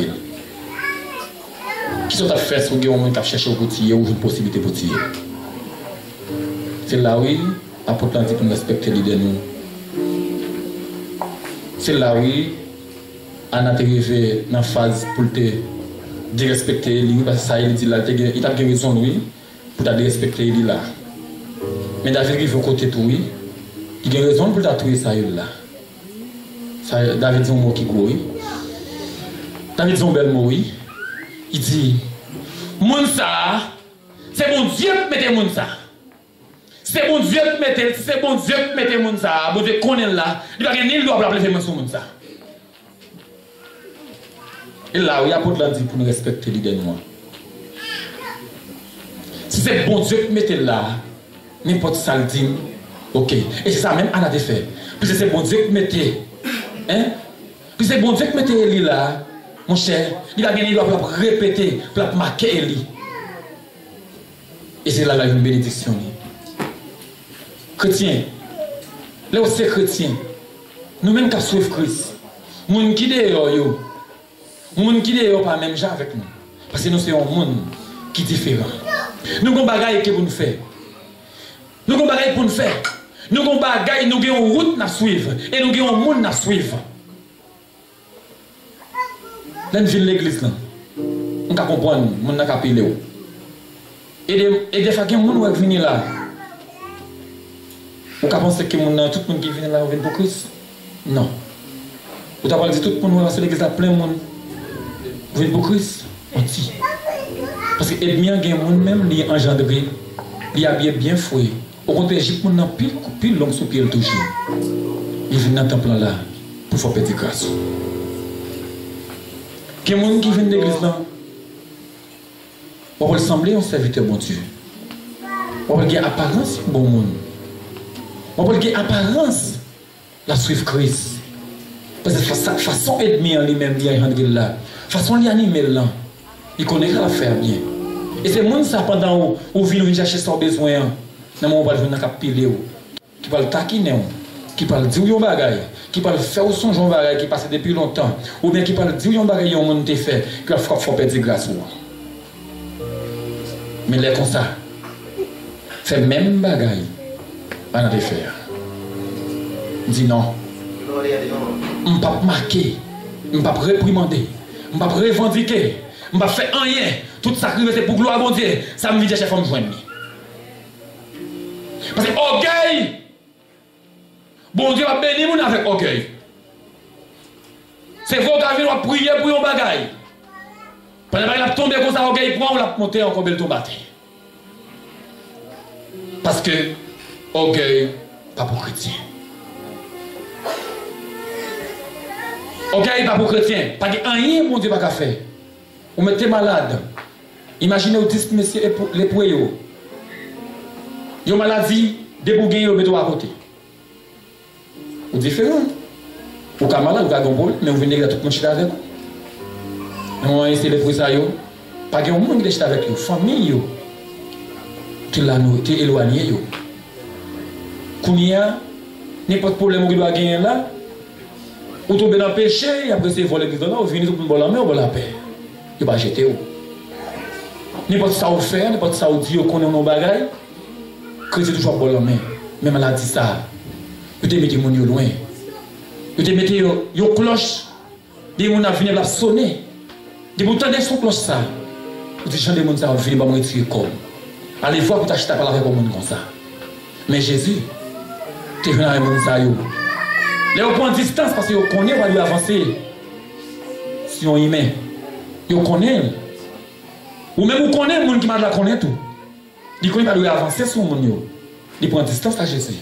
Qui sont à faire sur le moment qui a cherché pour tirer ou une possibilité pour tirer. C'est là où apôtre dit pour nous respecter l'idée nous. C'est là où on a arrivé dans la phase pour te dire respecter lui parce que ça il dit là il a raison lui pour te respecter lui là. Mais David arrive au côté tout oui. Il a raison pour te tuer ça là. Ça David dit un mot qui gros. David dit un bel mot oui. Il dit moun ça c'est mon Dieu qui mette moun ça. C'est bon Dieu qui mette, c'est bon Dieu qui mette moun ça. Bon Dieu connaît là, il va gagner le droit pour appeler sur moun ça. Et là où il y a pour dit pour nous respecter l'idée noire. Si c'est bon Dieu qui mette là, n'importe ça le dit, ok. Et c'est ça même Anna a fait. Puis c'est bon Dieu qui mettait, hein? Puis c'est bon Dieu qui mettait Eli là, mon cher. Il va gagner, il doit répéter, pour marquer Eli. Et c'est là une bénédiction. Chrétien, là où c'est chrétien, nous-mêmes qui suivons Christ, les gens qui dehors, les gens qui dehors pas même gens avec nous. Parce que nous sommes un monde qui est différent. Nous avons des bagages pour nous faire. Nous avons des bagages pour nous faire. Nous avons des bagages, nous avons une route à suivre. Et nous avons un monde à suivre. Là, nous venons l'église. Nous comprenons, nous avons appelé. Et des fois, il y a des gens qui viennent là. Vous pensez que tout le monde qui vient là vient pour Christ? Non. Vous avez dit tout le monde qui l'église là, plein de monde vient pour Christ? Anti. Parce que les gens qui ont même les engendrés, les habillés bien foués. Au contraire, j'ai pris un pile long sous pied toujours. Ils viennent dans le temple là pour faire petite grâce. Il y a des gens qui viennent de l'église là. On va ressembler à un serviteur bon Dieu. On va avoir apparence bon monde. On va avoir apparence la suivre Christ. Parce que la façon d'être en lui-même, il y a là. La façon d'animer là, il connaît la faire bien. Et c'est monde ça pendant où vient chercher son besoin. Dans mon va venir capiller qui va le taquiner, qui va le dire un bagage, qui va le faire son genre bagage qui passe depuis longtemps, ou bien qui va le dire un bagage un monde te fait, que faut perdre grâce. Mais les comme ça, fait même bagage, on a des faire. Dis non. On ne peut pas marquer, on ne peut pas réprimander, on ne peut pas revendiquer, on ne peut pas faire rien. Tout ça c'est pour gloire à mon Dieu. Ça me dit que je vais me joindre. Parce que orgueil, bon Dieu va bénir mon avec orgueil. C'est vous qui va prier pour un bagaille. Pendant qu'il a tombé comme ça, orgueil prend, on l'a monté encore belle tombe. Parce que orgueil, pas pour chrétien. Orgueil, pas pour chrétien. Pas que rien, mon Dieu, pas qu'à faire. Vous mettez malade. Imaginez vous dites, messieurs, les poyaux. Une maladie, des bouguins, vous mettez à côté. Vous différent. Vous êtes malade, vous avez un bol, mais vous venez à tout le monde avec vous. Vous avez les poyaux. Pas que monde qui est avec vous. Famille, tu l'as éloigné. Kounia, n'importe problème que vous avez gagné là, vous tombez dans le péché, et après c'est voler le vous venez tout le monde la main, vous la paix. Vous ne pas jeter. N'importe ça vous fait, n'importe ça vous dit, vous connaissez nos bagailles, que c'est toujours bon la main. Même elle a dit ça. Vous te mettez mon loin. Vous te mettez une cloche, des gens qui viennent sonner. Des gens qui entendent son cloche ça. Vous dites, des gens qui viennent me retirer comme. Allez voir pour t'acheter par avec un monde comme ça. Mais Jésus, tu es venu avec mon ça. Là, on prend distance parce que vous connaissez, on va lui avancer. Si on y met, vous connaissez. Ou même vous connaissez le monde qui m'a dit connaît tout. Il connaît pas lui avancer sur le monde. Il prend distance à Jésus.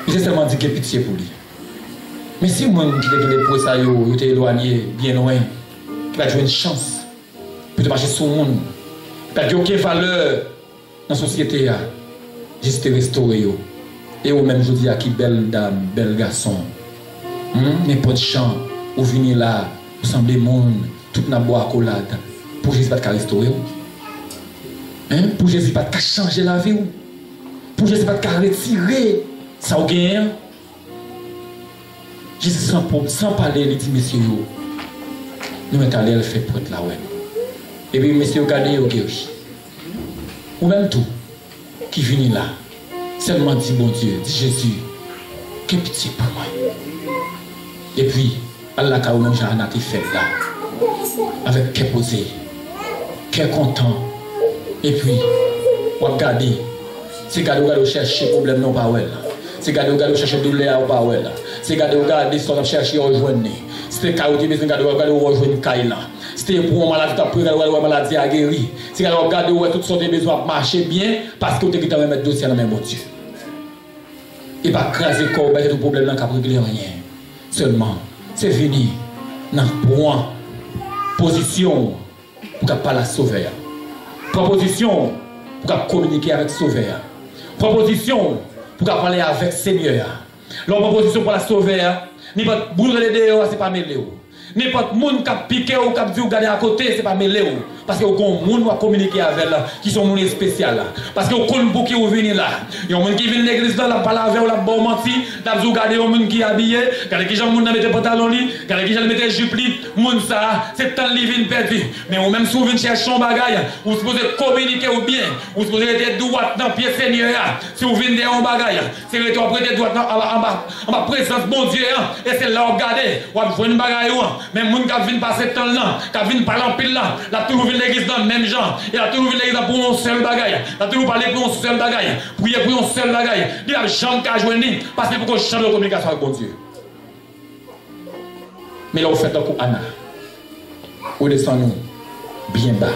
Il a seulement dit qu'il y a pitié pour lui. Mais si le monde qui est pour ça, il est éloigné, bien loin, il va jouer une chance pour te marcher sur le monde. Il n'y a aucune valeur dans la société. Jésus te restauré. Et au même jour, il y a qui belle dame, bel garçon. N'importe chant, vous venez là, vous semblez monde, tout n'a boire accolade. Pour Jésus, pas de restaurer. Pour Jésus, pas de changer la vie. Pour Jésus, pas de retirer ça au gain. Jésus, sans parler, il dit, messieurs, nous mettons allés, elle fait pour être là. Et puis, messieurs, regardez, ou même tout, qui vient là, seulement dit, bon Dieu, dit Jésus, quelle pitié pour moi. Et puis, Allah, quand même, j'en ai fait là, avec quel posé, quel content. Et puis, on regarde, c'est regarder, chercher problème non pas ouais. C'est regarder, chercher douleur pas ouais. C'est regarder, si on chercher rejoindre. C'était carotte, mais c'est regarder, rejoindre Kaila. C'était pour un maladie, après une maladie à guérir. C'est regarder, toutes sortes de besoins marcher bien parce que tu es mettre dossier dans le même Dieu. Et pas craser le corps, tout problème n'a régler rien. Seulement, c'est fini. Dans le point, position pour ne pas la sauver. Proposition pour communiquer avec le Sauveur. Proposition pour parler avec le Seigneur. Leur proposition pour la sauver, ni pas brûler les dehors, c'est pas mêlé. Ni pas de monde qui a piqué ou qui a dit ou garder à côté, c'est pas mêlé. Parce que y a des gens qui communiquer avec là, qui sont des spéciaux là. Parce que y a des gens qui viennent là. Il y a des gens qui viennent à l'église là, pas laver ou la bon menti, la vous garder des gens qui habillé, garder qui gens qui mettent pantalon li, garder qui gens mettent jupe li, monde ça, c'est temps li vinn perdu. Mais ou même si vous venez chercher un bagage, vous supposez communiquer ou bien, vous supposez être droit dans pied Seigneur. Si vous venez un bagage, c'est que vous prêtez droit en ma présence bon Dieu et c'est là regarder, ou vous une bagage mais les gens qui viennent passer temps là, qui viennent parler en pile là, la toujours l'église dans le même genre. Il a toujours l'église pour un seul bagaille. Il a toujours parlé pour un seul bagaille. Prier pour un seul bagaille. Il a jamais qu'à joindre parce que pour qu'on change de communication avec bon Dieu. Mais là, vous faites un coup Anna. Vous descendez bien bas.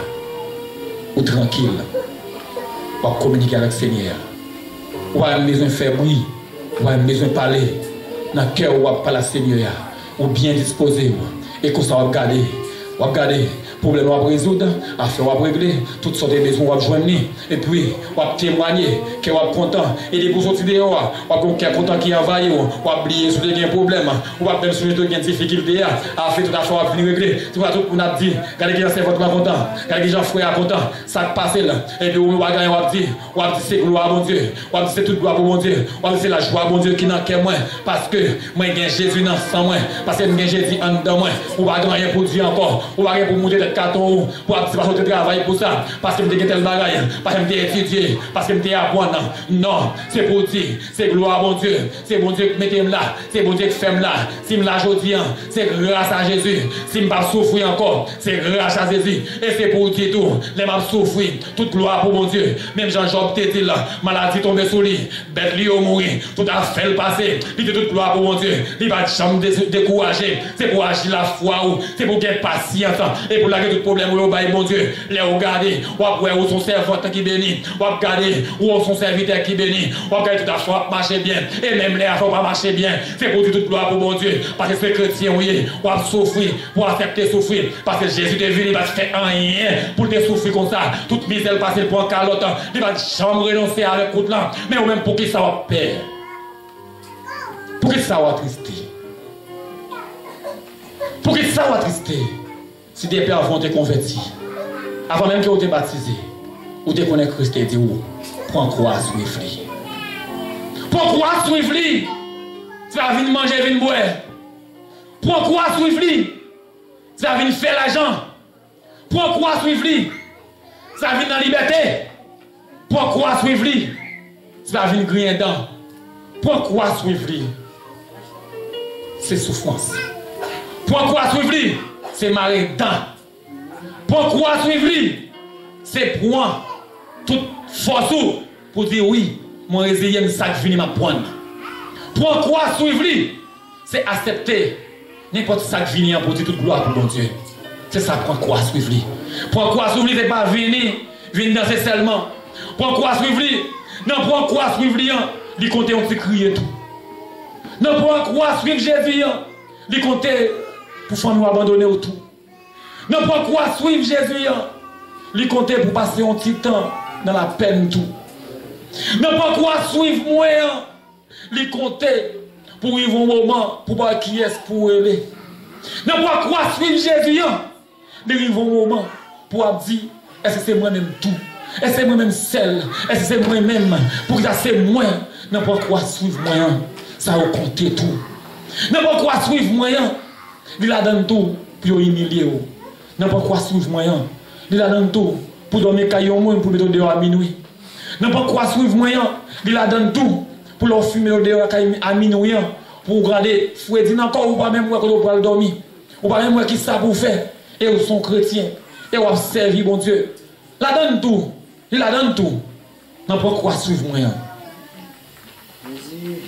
Ou tranquille. Vous communiquer avec le Seigneur. Vous avez besoin de faire bruit. Vous avez besoin de parler. Dans le cœur, vous avez parlé à Seigneur. Ou bien disposé. Et que ça va regarder. Vous regardez, problème à résoudre, affaire à régler, toutes sortes de besoins à joindre, et puis, vous témoigner, que vous êtes content, et des pour sortir dehors, vous êtes content qui envahit, vous oubliez sur des problèmes, vous même sur des difficultés, à faire tout à fait venir régler. Tout ça, tout le monde a dit, regardez qui est votre content, regardez qui est frère content, ça passe là, et puis vous avez dit, c'est gloire à mon Dieu, vous avez dit c'est toute gloire pour mon Dieu, vous avez dit c'est la joie à mon Dieu qui n'a qu'à moi, parce que moi j'ai Jésus dans sang moi, parce que j'ai Jésus en dedans moi, vous n'avez rien pour Dieu encore. Ou pas pour monter des cartons, pour passer travail pour ça, parce que je suis tel bagage, parce que je suis étudié, parce que je suis apprendre. Non, c'est pour dire, c'est gloire à mon Dieu, c'est bon Dieu qui mettez là, c'est bon Dieu qui fait là. Si je l'ai aujourd'hui, c'est grâce à Jésus. Si je ne pas souffrir encore, c'est grâce à Jésus. Et c'est pour dire tout, les m'a souffrir, toute gloire pour mon Dieu. Même Jean-Job te dit là, maladie tombée sous lui, bête lui au mourir, tout a fait le passé, il dit toute gloire pour mon Dieu. Il va jamais décourager, c'est pour agir la foi, c'est pour gagner patience. Et pour la tout problème, vous avez bon Dieu, les regardez, ou après où son serviteur qui bénit, ou regardez où son serviteur qui bénit, ou regardez tout à fait marcher bien, et même les affaires pas marcher bien, c'est pour dire toute gloire pour mon Dieu, parce que c'est chrétien, oui, ou à souffrir, ou accepter souffrir, parce que Jésus est venu, il va faire rien pour te souffrir comme ça, toute misère passer pour un calotte, il va jamais renoncer avec tout là, mais ou même pour qu'il ça va peur, pour qu'il ça va trister, pour qu'il ça va trister. Si des pères vont te convertir, avant même que vous te baptisé, ou te connaître Christ et dire, prends croix, suivre lui. Prends croix, suivre lui. Tu vas venir manger, venir boire. Prends croix, suivre lui. Tu vas venir faire l'argent. Prends croix, suivre lui. Tu vas venir dans la liberté. Prends croix, suivre lui. Tu vas venir griller dedans. Prends croix, suivre lui. C'est souffrance. Prends croix, suivre lui. C'est marrer dedans. Pourquoi suivre lui? C'est prendre toute force pour dire oui, mon résilience, ça qui finit ma prendre. Pourquoi suivre lui? C'est accepter n'importe ça qui finit pour dire toute gloire pour mon Dieu. C'est ça, pourquoi suivre lui? Pourquoi suivre lui? C'est pas venir danser seulement. Pourquoi suivre lui? Non, pourquoi suivre lui? Il comptait on se crier tout. Non, pourquoi suivre Jésus? Il comptait pour faire nous abandonner au tout. Non, pourquoi suivre Jésus? Il comptait pour passer un petit temps dans la peine tout. Non, pourquoi suivre moi? Il comptait pour vivre un moment pour voir qui est pour aller. Non, pourquoi suivre Jésus? Il vivre un moment pour dire est-ce que c'est moi-même tout? Est-ce que c'est moi-même seul? Est-ce que c'est moi-même? Pour dire c'est moi? Non, pourquoi suivre moi? Ça va compter tout. Non, pourquoi suivre moi? Il a donné tout pour humilier. N'importe quoi suivre moyen. Il a donné tout pour dormir caillou pour mettre dehors à minuit. N'importe quoi suivre moyen. Il a donné tout pour leur fumer dehors à minuit. Pour regarder, Freddy encore ou pas même moi quand on peut dormir. Ou pas même moi qui ça pour faire. Et ils sont chrétiens. Et ils servi bon Dieu. Il a donné tout. Il a donné tout. N'importe quoi suivre moyen.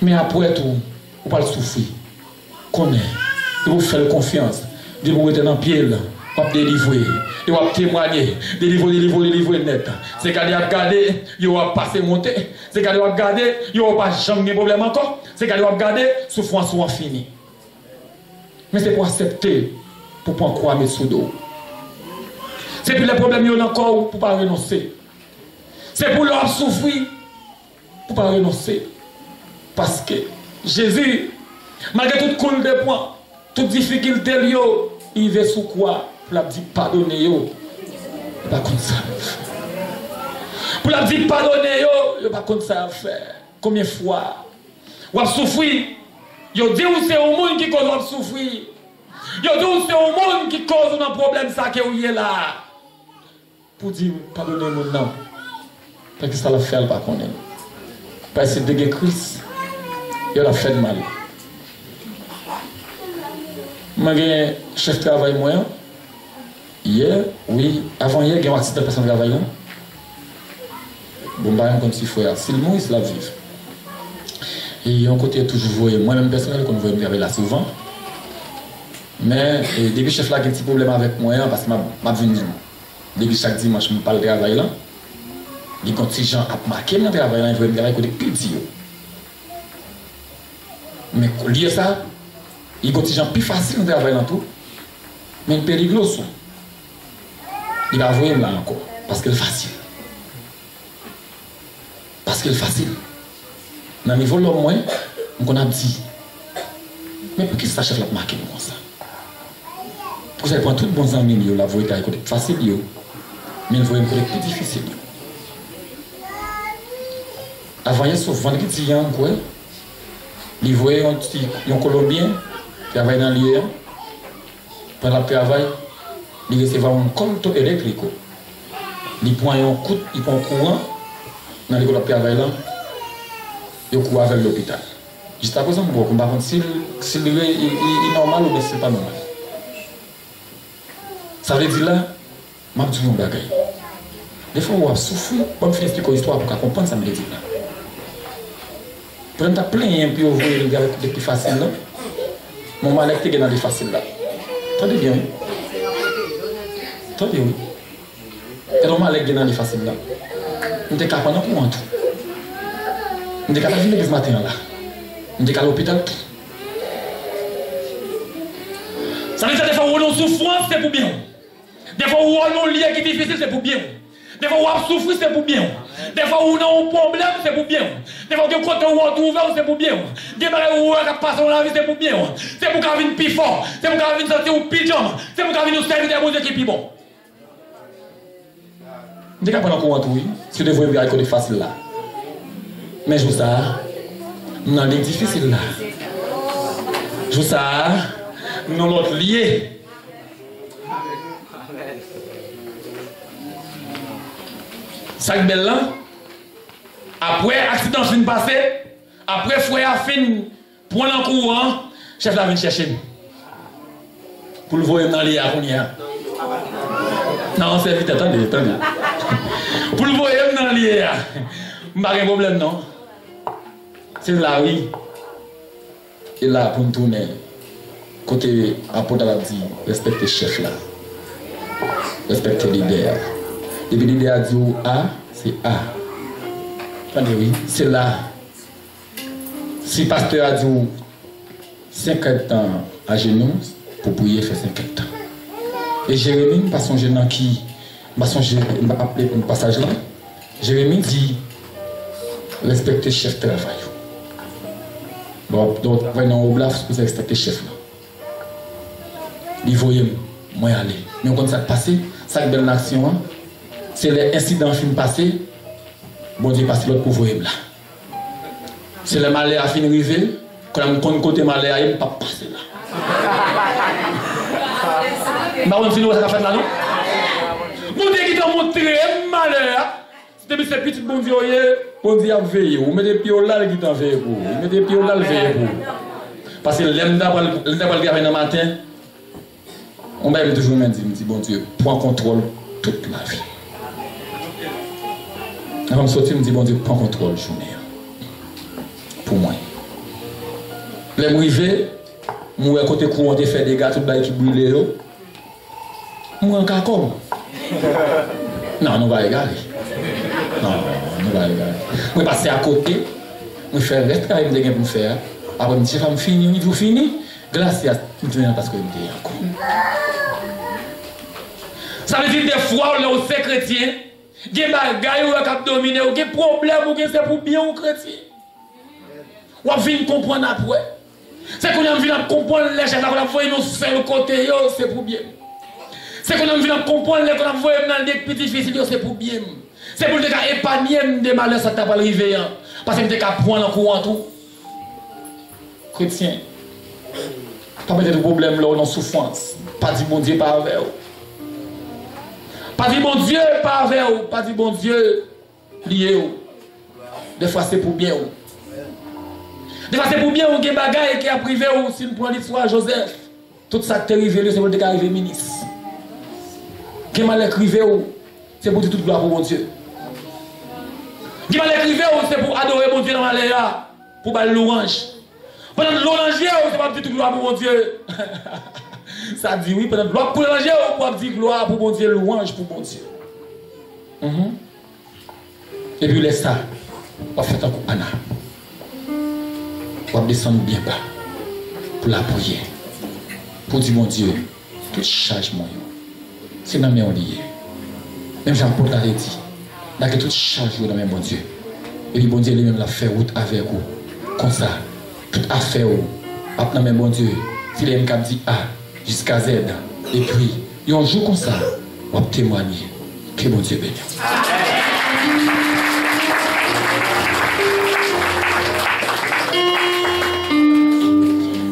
Mais après tout, on va le souffrir. Connaît. Et vous faites confiance. De vous être dans le pied là. On va délivrer. Et on va témoigner. Délivrer net. C'est quand il va garder, il va passer monter. C'est quand il va garder, il va pas jamais de problème encore. C'est quand il va garder, souffrance soit finie. Mais c'est pour accepter, pour pas croire mettre sous dos. C'est pour les problèmes il y en a encore pour pas renoncer. C'est pour leur souffrir, pour ne pas renoncer. Parce que Jésus, malgré tout coule de points, toute difficulté, il veut sous quoi? Pour la dire pardonner, pas comme ça. Pour la dire pardonner, pas comme ça à faire. Combien de fois? Ou à souffrir. Yo dit que c'est au monde qui cause de souffrir. Yo dit que c'est au monde qui cause un problème ça que vous est là. Pour dire pardonnez-moi non. Parce que ça l'a fait pas connaître. Parce que de Christ, il a fait mal. Moi j'ai chef de travail moi hier, oui, avant hier, il y a un accident de personne travail là. Bon bah comme si frère, si le monde il la vive. Et on côté toujours voyer moi-même personnellement qu'on voit me là souvent. Mais depuis chef là a un petit problème avec moi parce que m'a venu depuis chaque dimanche je me parle de travail là. Les contingents à marquer mon travail là, il veut me travailler côté petit. Mais lié ça, les contingents plus facile de travail dans tout. Mais le périglos il va voyer là encore parce que c'est facile. Parce que c'est facile. Dans le niveau de l'homme, on a dit, mais pour qui ça chef la marqué comme ça? Pour ça, il prend tout le bon amis, la voie est côté facile, mais il voit un côté plus difficile. Avant, il y a ce vendredi, il voyait un Colombien qui travaille dans l'IA. Pendant le travail, il recevait un compte électrique. Il prend un coup, il prend un courant dans l'école de travail là. Il court avec l'hôpital. Juste à cause de moi, je ne sais pas si c'est normal ou si ce n'est pas normal. Ça veut dire là, je vais dire un bagage. Des fois, on va souffrir, on va expliquer une histoire pour comprendre ça me dit là. Quand tu as plein puis on voit les gars avec des plus faciles là, mon malheur est dans les faciles là. Attendez bien, oui. Attendez, oui. Et mon malheur est dans les faciles là. On est capable de prendre tout. On est capable de venir ce matin là. On est à l'hôpital. Ça veut dire que des fois où on a souffrance, c'est pour bien. Des fois où on a un lien qui est difficile, c'est pour bien. Des fois où on a souffert, c'est pour bien. Des fois où on a un problème, c'est pour bien. Des fois où on a un ouvert, c'est pour bien. Des fois où on a passé dans la vie, c'est pour bien. C'est pour qu'on vienne plus fort. C'est pour qu'on vienne sortir au pyjama. C'est pour qu'on vienne nous servir des bons équipes bon. On est capable de prendre tout, si vous devez côté facile là. Mais je vous ça, nous avons des difficiles là. Je vous ça, nous l'autre lié. Ça est belle là. Après, accident fin passé. Après, frère fin prendre en courant. Chef là vient chercher. Pour le voir dans les agonia. Non, c'est vite, attendez. Pour le voir dans les agonia. Pas de problème, non? C'est là, oui. Et là, pour nous tourner, côté apôtre a dit, respectez le chef là. Respectez l'idée. Et puis l'idée a dit A, c'est A. Attendez, oui, c'est là. Si le pasteur a dit 50 ans à genoux, pour prier, faire 50 ans. Et Jérémie, pas son jeune qui m'a appelé pour le passage là. Jérémie dit, respectez le chef de travail. Donc, travail dans l'oblast, vous respectez le chef là. Il voyait, moi aller. Mais quand ça passe, ça belle action, c'est l'incident qui passé, bon Dieu passe l'autre pour voyer là. C'est le malheur à finir arrivé, quand on compte côté malheur, il ne peut pas passer là. Mais on finit ça fait là non? Bon Dieu qui t'a montré malheur. Depuis ce petit bon Dieu, bon Dieu a veillé. Vous mettez des pieds là, qui t'en veille pour vous. Vous mettez des pieds là, le veille pour vous. Parce que l'aime d'avoir le travail dans le matin, on va toujours me dire, bon Dieu, prends contrôle toute la vie. Avant de sortir, me dit, bon Dieu, prends contrôle journée. Pour moi. Les arrivés, moi, à côté courant, on fait des gars, tout le monde qui brûle. Moi, en cas comme. Non, on va égaler. Non, on va égaler. Moi, passer à côté, je fais le reste que je vais faire. Après, je me dis, je vais finir, je vais finir. Grâce à Dieu, parce que je me dis encore. Ça veut dire des fois, on est chrétien, Il y a des bagages qui dominent, il y a des problèmes, c'est pour bien aux chrétiens. On vient comprendre après. C'est qu'on a envie de comprendre les gens, qu'on a envoyé nos seul côté, c'est pour bien. C'est qu'on a envie de comprendre les gens, qu'on a envoyé dans des petits fils, c'est pour bien. C'est pour épargner des malheurs, ça t'a pas arrivé. Parce que tu as prendre en courant tout. Chrétien, pas mettre de problème là, dans souffrance. Pas dit bon Dieu, pas avec vous. Pas dit bon Dieu, pas avec vous. Pas dit bon Dieu, lié vous. Des fois c'est pour bien vous. Des fois c'est pour bien vous, qui bagaille qui a privé vous. Si nous prenons l'histoire Joseph, tout ça qui est arrivé, c'est pour dire qu'il arrive ministre. Qui mal écrivé vous, c'est pour dire toute gloire pour mon Dieu. Qui mal écrivé vous, c'est pour adorer mon Dieu dans ma léa, pour battre l'orange. Pendant l'oranger, c'est pas dire toute gloire pour mon Dieu. Ça dit oui, pendant gloire pour l'oranger, on peut dire gloire pour mon Dieu, louange pour mon Dieu. Et puis laisse ça, on fait un coup Anna. On va descendre bien bas pour la prière. Pour dire mon Dieu, tout changement, c'est dans mes liés. Même Jean-Paul avait dit, dans que tout change dans mes bon Dieu. Et puis bon Dieu lui-même l'a fait route avec vous. Comme ça, toute affaire, après mes bon Dieu, s'il y a un cap dit A jusqu'à Z, et puis, un jour comme ça, on va témoigner que bon Dieu bénisse.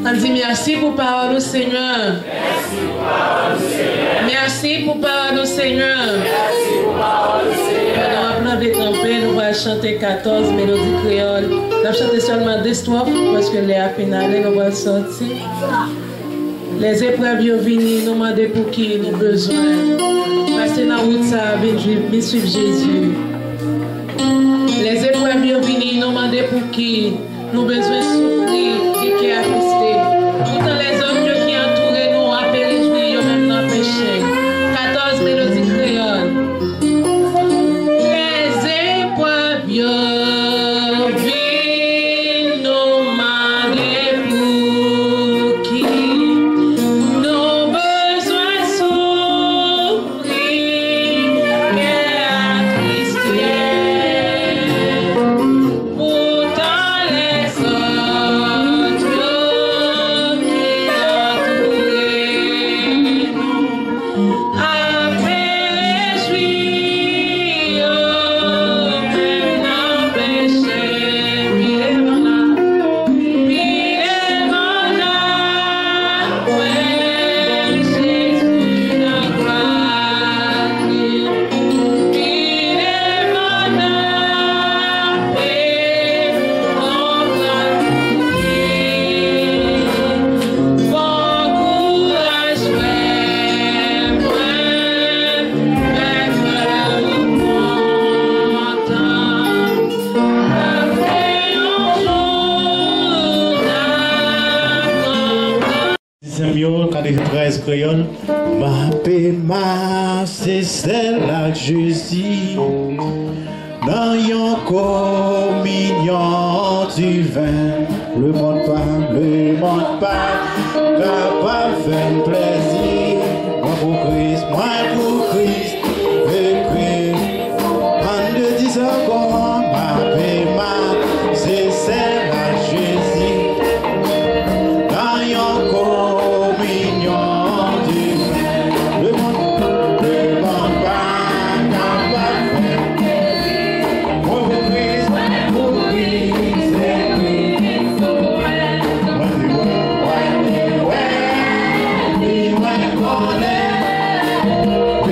On dit merci pour parole au Seigneur. Merci pour parole au Seigneur. Pendant de camper, nous allons chanter 14 mélodies créoles. Nous allons chanter seulement des strophes parce que les finales, nous allons sortir. Les épreuves viennent venir, nous demandons pour qui nous avons besoin. Passer dans la route, ça va suivre Jésus. Les épreuves viennent venir, nous demandons pour qui nous avons besoin de souffrir et qui a assisté. Pourtant, les hommes qui entourent nous ont péri, même dans le péché. 14 mélodies créoles. Les épreuves viennent nous demander pour qui nous besoin de souffrir et attrister. Pourtant, les autres créole. Ma paix, c'est celle-là que je suis. Dans yon communion du vin, le monde pas, capable de faire plaisir. Moi pour Christ, et Christ. En de 10 encore, ma paix, c'est celle-là que je suis. Dans yon communion du vin, le monde pas capable de faire. Moi pour Christ, et Christ. When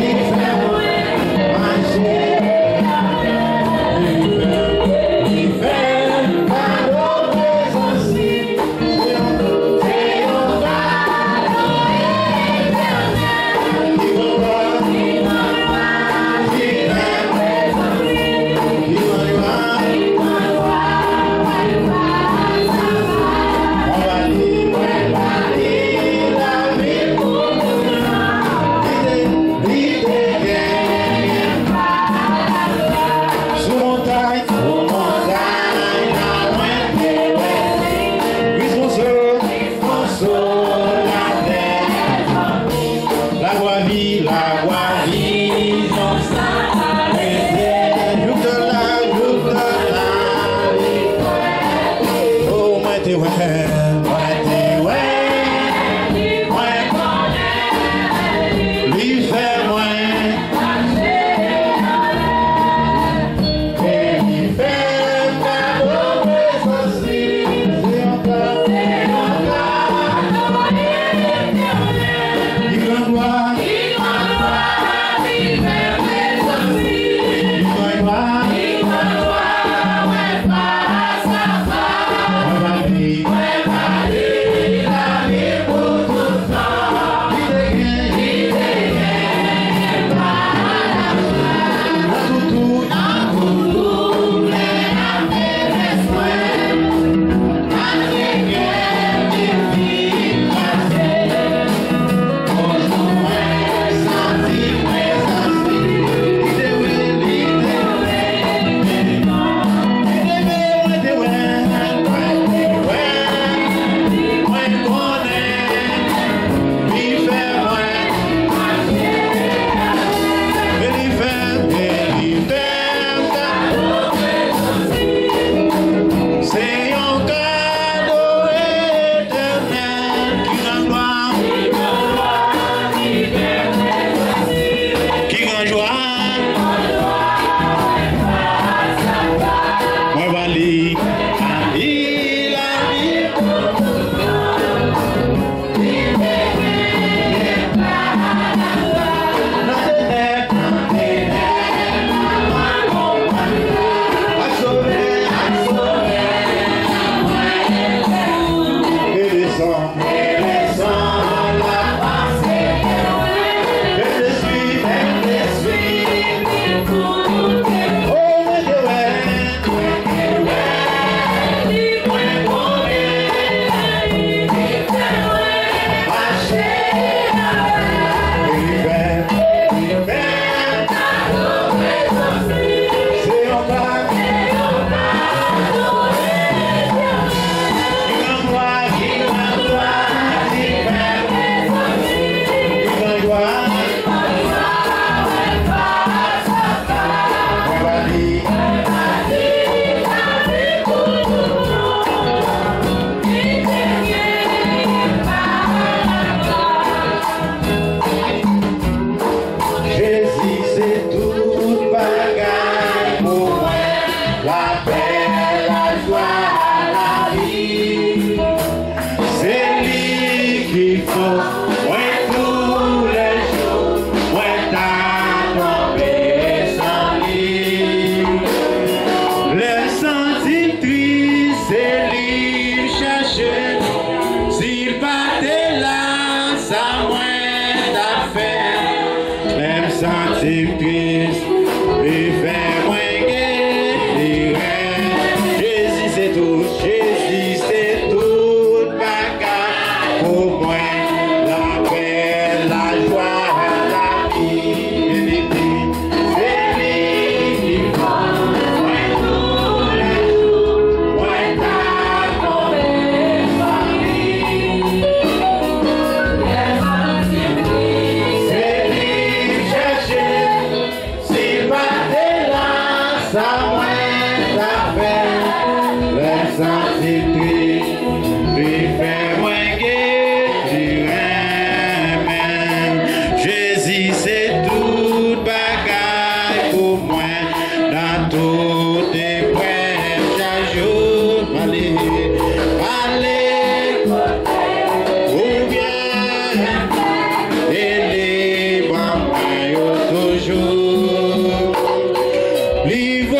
sentir triste, et fais-moi guérir. Jésus c'est tout, Jésus c'est tout, bagarre pour moi, la paix, la joie, la vie, c'est lui qui prend, moi tous les jours, moi t'as tombé par lui. C'est lui chercher, s'il battait là, ça moins ta peine, laisse sentir triste, lui fait moins guérir. Amen. Jésus c'est toute bagaille pour moi, dans toutes les points, chaque jour, allez, ou bien, et les bras toujours. Livre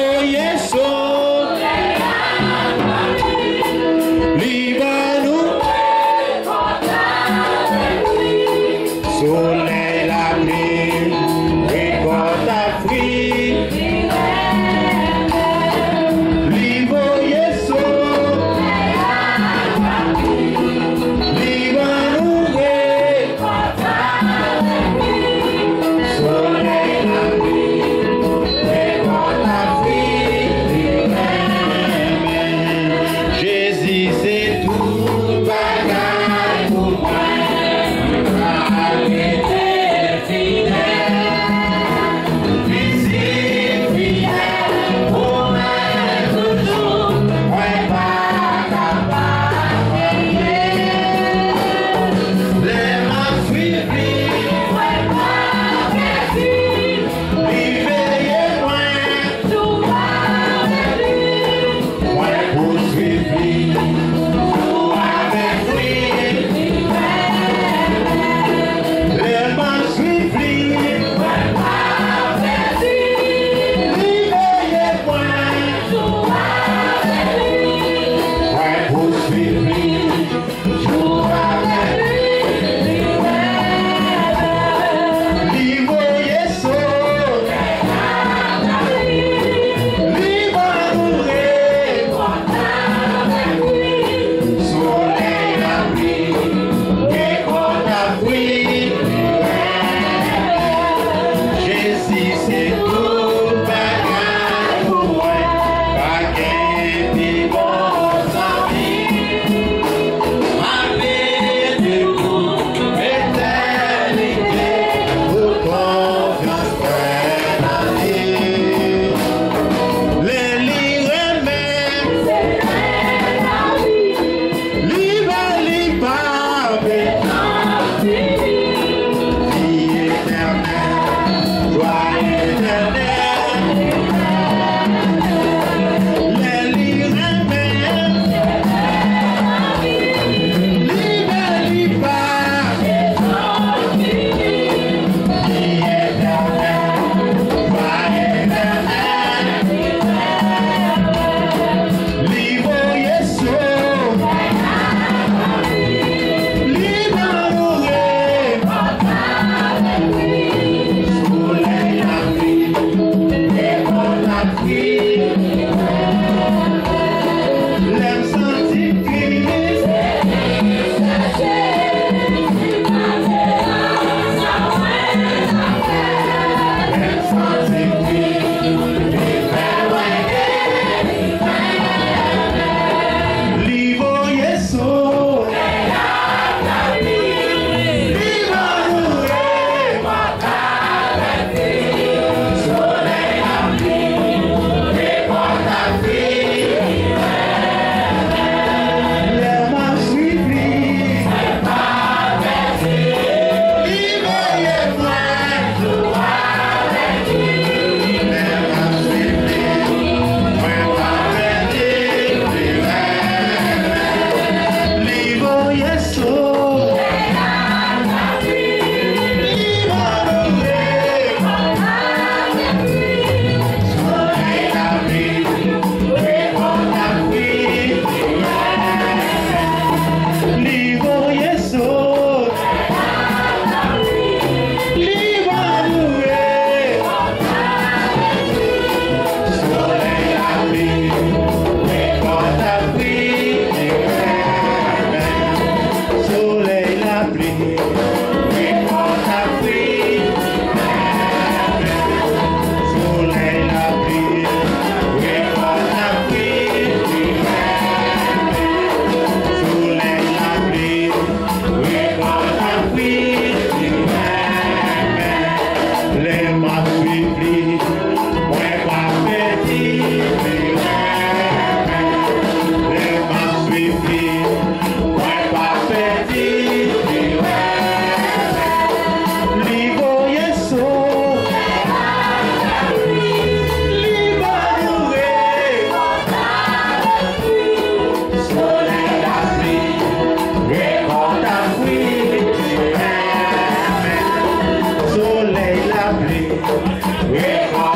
Réconciliation.